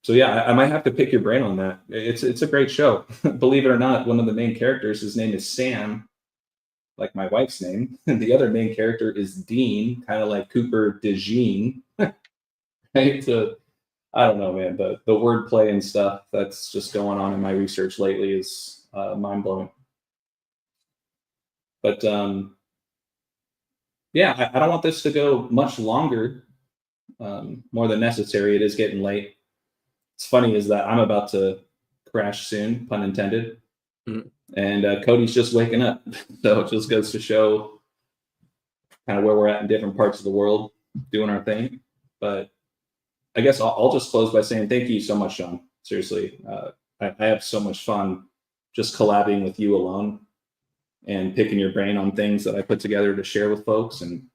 Speaker 2: So yeah, I might have to pick your brain on that. It's a great show. Believe it or not, one of the main characters, his name is Sam, like my wife's name, and the other main character is Dean, kind of like Cooper DeJean. Right? So I don't know, man. The wordplay and stuff that's just going on in my research lately is mind blowing. But yeah, I don't want this to go much longer, more than necessary. It is getting late. It's funny is that I'm about to crash soon, pun intended. Mm-hmm. And Cody's just waking up. So it just goes to show kind of where we're at in different parts of the world doing our thing. But I guess I'll just close by saying thank you so much, Sean. Seriously, I have so much fun just collabing with you alone and picking your brain on things that I put together to share with folks. And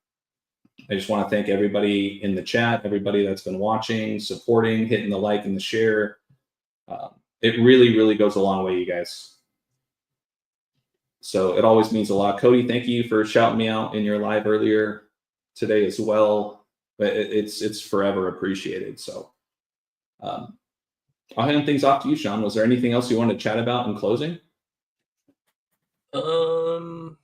Speaker 2: I just want to thank everybody in the chat, everybody that's been watching, supporting, hitting the like and the share. It really, really goes a long way, you guys. So it always means a lot. Cody, thank you for shouting me out in your live earlier today as well. but it's forever appreciated. So I'll hand things off to you, Sean. Was there anything else you wanted to chat about in closing?
Speaker 3: No,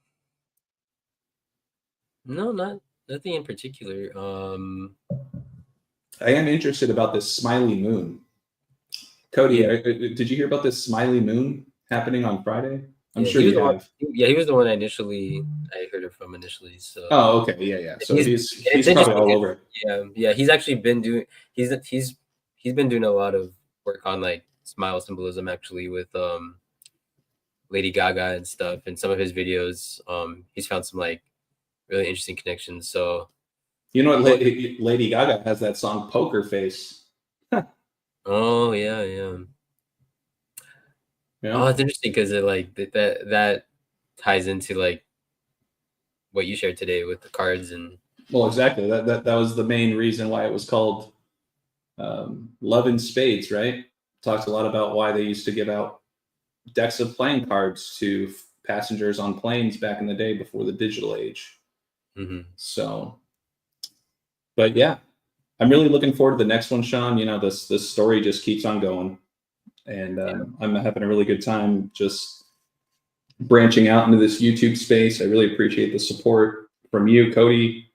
Speaker 3: nothing in particular.
Speaker 2: I am interested about this smiley moon. Cody, did you hear about this smiley moon happening on Friday? I'm sure you have.
Speaker 3: He was the one I heard it from initially. So.
Speaker 2: Oh, okay, yeah. So he's probably all over it.
Speaker 3: Yeah. He's actually been doing. He's been doing a lot of work on like smile symbolism actually with Lady Gaga and stuff. And some of his videos, he's found some like really interesting connections. So.
Speaker 2: You know what? Lady Gaga has that song "Poker Face."
Speaker 3: Oh yeah. Oh, it's interesting because it like that ties into like what you shared today with the cards and.
Speaker 2: Well, exactly. That was the main reason why it was called Love in Spades, right? Talks a lot about why they used to give out decks of playing cards to passengers on planes back in the day before the digital age.
Speaker 3: Mm-hmm.
Speaker 2: So, but yeah, I'm really looking forward to the next one, Sean. You know, this story just keeps on going. And I'm having a really good time just branching out into this YouTube space. I really appreciate the support from you, Cody,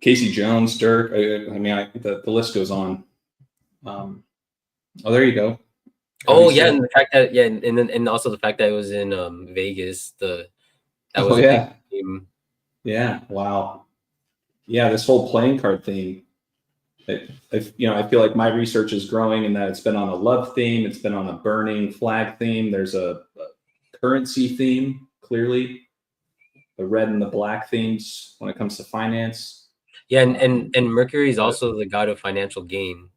Speaker 2: Casey Jones, Dirk. The list goes on. Oh, there you go.
Speaker 3: Oh yeah, and the fact that and also the fact that it was in Vegas.
Speaker 2: Yeah. Wow. Yeah, this whole playing card thing. I feel like my research is growing in that it's been on a love theme, it's been on a burning flag theme. There's a currency theme, clearly, the red and the black themes when it comes to finance.
Speaker 3: Yeah, and Mercury is also the god of financial gain.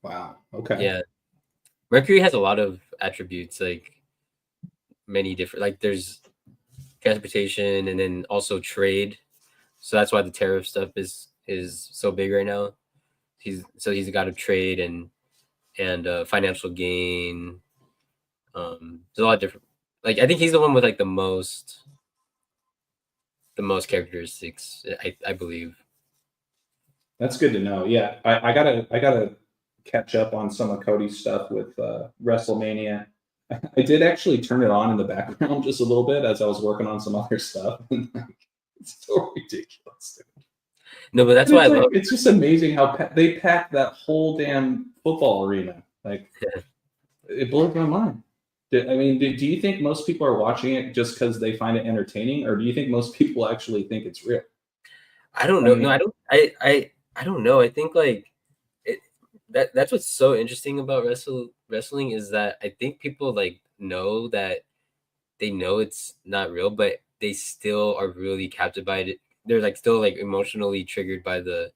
Speaker 2: Wow. Okay.
Speaker 3: Yeah, Mercury has a lot of attributes, like many different. Like there's transportation, and then also trade. So that's why the tariff stuff is so big right now. He's a god of trade and financial gain. There's a lot of different. Like I think he's the one with like the most characteristics. I believe.
Speaker 2: That's good to know. Yeah, I gotta catch up on some of Cody's stuff with WrestleMania. I did actually turn it on in the background just a little bit as I was working on some other stuff. It's so ridiculous.
Speaker 3: No, but that's why I love.
Speaker 2: It's just amazing how they packed that whole damn football arena. Like, it blows my mind. Do you think most people are watching it just because they find it entertaining, or do you think most people actually think it's real?
Speaker 3: I don't know. No, I don't. I don't know. I think like that's what's so interesting about wrestling is that I think people like know that they know it's not real, but they still are really captivated by it. They're like still like emotionally triggered by the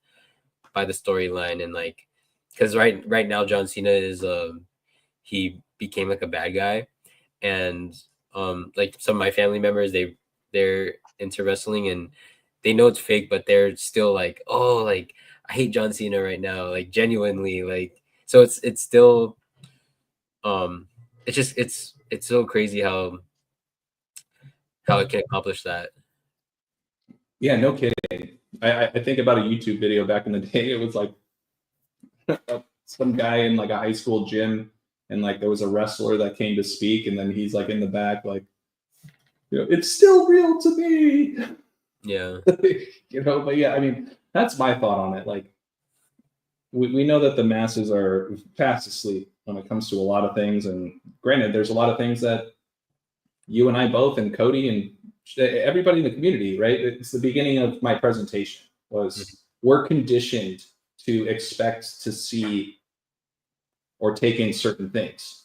Speaker 3: storyline and like because right now John Cena is he became like a bad guy and like some of my family members they're into wrestling and they know it's fake but they're still like oh like I hate John Cena right now like genuinely like so it's still it's just it's so crazy how it can accomplish that.
Speaker 2: Yeah, no kidding. I think about a YouTube video back in the day. It was like some guy in like a high school gym, and like there was a wrestler that came to speak, and then he's like in the back, like, it's still real to me.
Speaker 3: Yeah.
Speaker 2: But yeah, I mean, that's my thought on it. Like, we know that the masses are fast asleep when it comes to a lot of things, and granted, there's a lot of things that you and I both, and Cody and everybody in the community, right? It's the beginning of my presentation was we're conditioned to expect to see or take in certain things.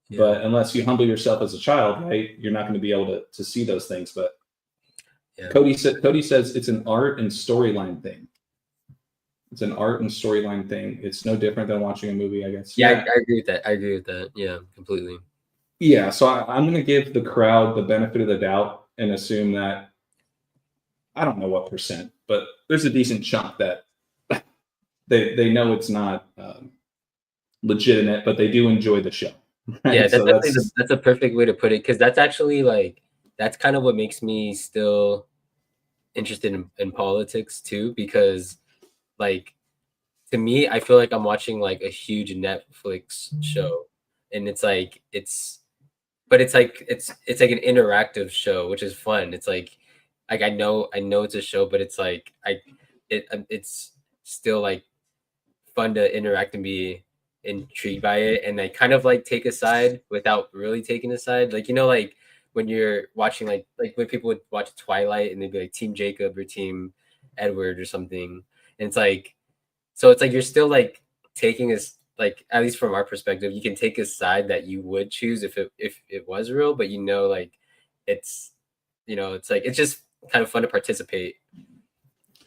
Speaker 2: Yeah. But unless you humble yourself as a child, right, you're not going to be able to see those things. But yeah. Cody says it's an art and storyline thing. It's an art and storyline thing. It's no different than watching a movie, I guess.
Speaker 3: Yeah, I agree with that. Yeah, completely.
Speaker 2: Yeah, so I'm going to give the crowd the benefit of the doubt and assume that, I don't know what percent, but there's a decent chunk that they know it's not legitimate, but they do enjoy the show. Right?
Speaker 3: Yeah, that's a perfect way to put it, because that's actually like, that's kind of what makes me still interested in politics too, because like to me, I feel like I'm watching like a huge Netflix show, and it's like but it's like it's like an interactive show, which is fun. It's like I know it's a show, but it's like it's still like fun to interact and be intrigued by it, and I kind of like take a side without really taking a side. Like, you know, like when you're watching like when people would watch Twilight and they'd be like Team Jacob or Team Edward or something, and it's like so it's like you're still like taking a like, at least from our perspective, you can take a side that you would choose if it was real, but you know, like it's it's like it's just kind of fun to participate.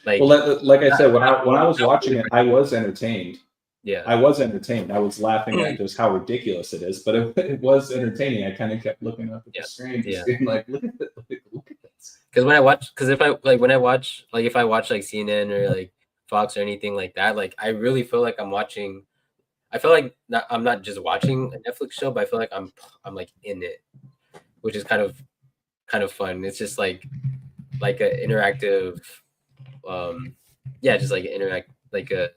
Speaker 3: Like,
Speaker 2: Well, like I said, when I was watching it, I was entertained.
Speaker 3: yeah,
Speaker 2: I was entertained. I was laughing at just how ridiculous it is, but it was entertaining. I kind of kept looking up at the screen, just being like, look at this.
Speaker 3: Because when I watch, because if I like when I watch, like if I watch like CNN or like Fox or anything like that, like I really feel like I'm watching. I feel like I'm not just watching a Netflix show, but I feel like I'm like in it, which is kind of fun. It's just like an interactive, just like an interact like a.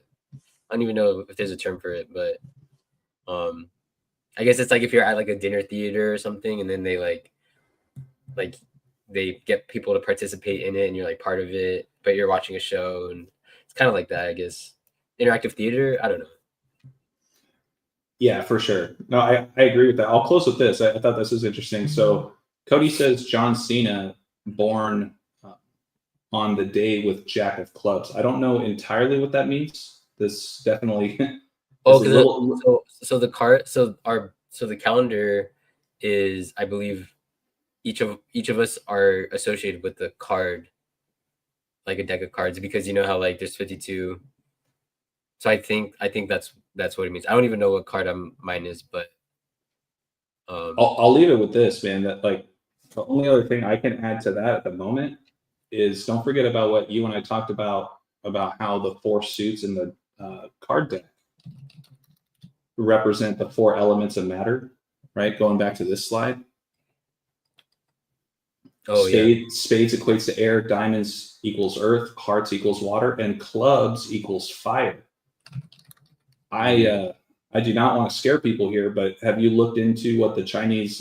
Speaker 3: I don't even know if there's a term for it, but I guess it's like if you're at like a dinner theater or something, and then they like they get people to participate in it, and you're like part of it, but you're watching a show, and it's kind of like that, I guess. Interactive theater. I don't know.
Speaker 2: Yeah, for sure. No, I agree with that. I'll close with this. I thought this was interesting. So Cody says John Cena born on the day with Jack of Clubs. I don't know entirely what that means. This definitely.
Speaker 3: So the card. So the calendar is, I believe, each of us are associated with the card, like a deck of cards, because you know how like there's 52. So I think that's what it means. I don't even know what card mine is, but
Speaker 2: I'll leave it with this, man. That like the only other thing I can add to that at the moment is don't forget about what you and I talked about how the 4 suits in the card deck represent the 4 elements of matter, right? Going back to this slide.
Speaker 3: Oh,
Speaker 2: Spades equates to air, diamonds equals earth, hearts equals water, and clubs equals fire. I do not want to scare people here, but have you looked into what the Chinese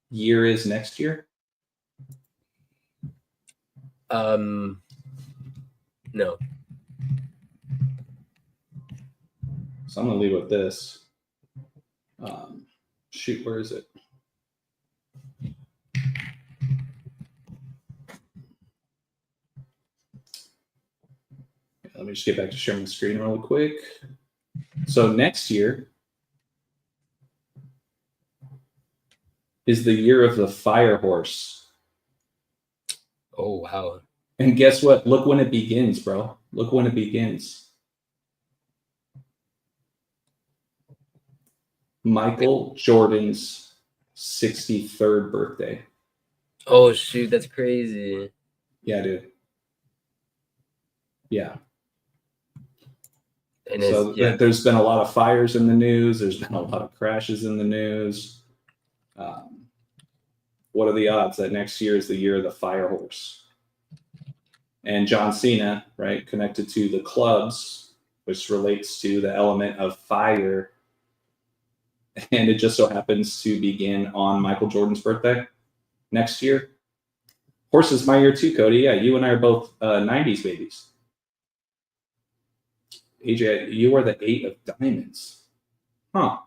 Speaker 2: year is next year?
Speaker 3: No.
Speaker 2: So I'm gonna leave it with this. Shoot, where is it? Let me just get back to sharing the screen real quick. So next year is the year of the fire horse.
Speaker 3: Oh, wow.
Speaker 2: And guess what? Look when it begins, bro. Look when it begins. Michael Jordan's 63rd birthday.
Speaker 3: Oh, shoot. That's crazy.
Speaker 2: Yeah, dude. Yeah.
Speaker 3: And
Speaker 2: so there's been a lot of fires in the news. There's been a lot of crashes in the news. What are the odds that next year is the year of the fire horse? And John Cena, right, connected to the clubs, which relates to the element of fire. And it just so happens to begin on Michael Jordan's birthday next year. Horse is my year too, Cody. Yeah, you and I are both 90s babies. AJ, you are the 8 of diamonds. Huh.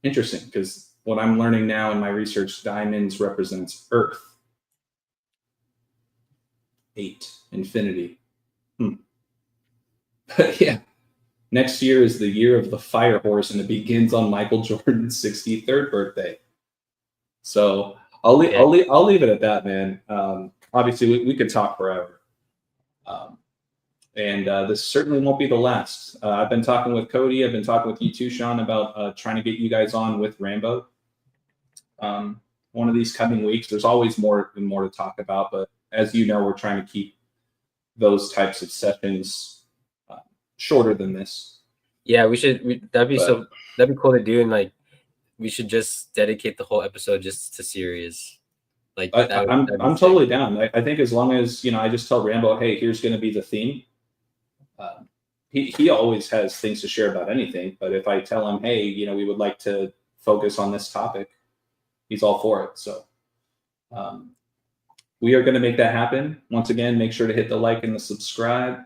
Speaker 2: Interesting, because what I'm learning now in my research, diamonds represents Earth. 8, infinity. But yeah, next year is the year of the fire horse, and it begins on Michael Jordan's 63rd birthday. So I'll leave it at that, man. Obviously, we could talk forever. And this certainly won't be the last. I've been talking with Cody. I've been talking with you too, Sean, about trying to get you guys on with Rambo. One of these coming weeks. There's always more and more to talk about, but as you know, we're trying to keep those types of sessions shorter than this.
Speaker 3: Yeah, we should. That'd be cool to do, and like we should just dedicate the whole episode just to series. Like
Speaker 2: I'm
Speaker 3: that'd be sick.
Speaker 2: totally down. I think as long as I just tell Rambo, hey, here's going to be the theme. He always has things to share about anything, but if I tell him, hey, we would like to focus on this topic, he's all for it. So we are going to make that happen. Once again, make sure to hit the like and the subscribe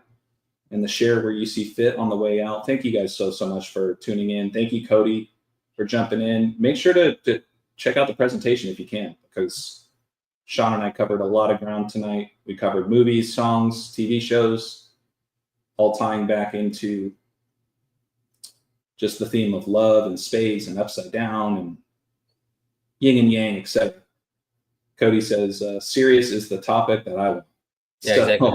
Speaker 2: and the share where you see fit on the way out. Thank you guys so much for tuning in. Thank you, Cody, for jumping in. Make sure to check out the presentation if you can, because Sean and I covered a lot of ground tonight. We covered movies, songs, TV shows, all tying back into just the theme of love and spades and upside down and yin and yang, etc. Cody says, serious is the topic that I want.
Speaker 3: Yeah,
Speaker 2: So,
Speaker 3: exactly.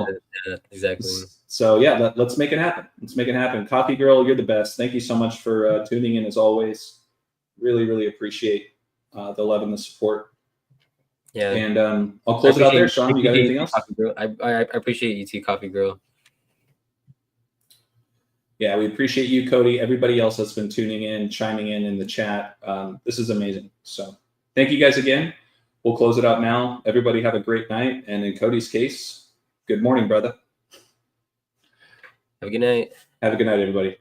Speaker 3: Yeah, exactly.
Speaker 2: So yeah, let's make it happen. Let's make it happen. Coffee Girl, you're the best. Thank you so much for tuning in as always. Really, really appreciate the love and the support.
Speaker 3: Yeah.
Speaker 2: And I'll close it out there. Sean, you got anything else?
Speaker 3: Coffee Girl. I appreciate you too, Coffee Girl.
Speaker 2: Yeah, we appreciate you, Cody. Everybody else that's been tuning in, chiming in the chat. This is amazing. So thank you guys again. We'll close it out now. Everybody have a great night. And in Cody's case, good morning, brother.
Speaker 3: Have a good night.
Speaker 2: Have a good night, everybody.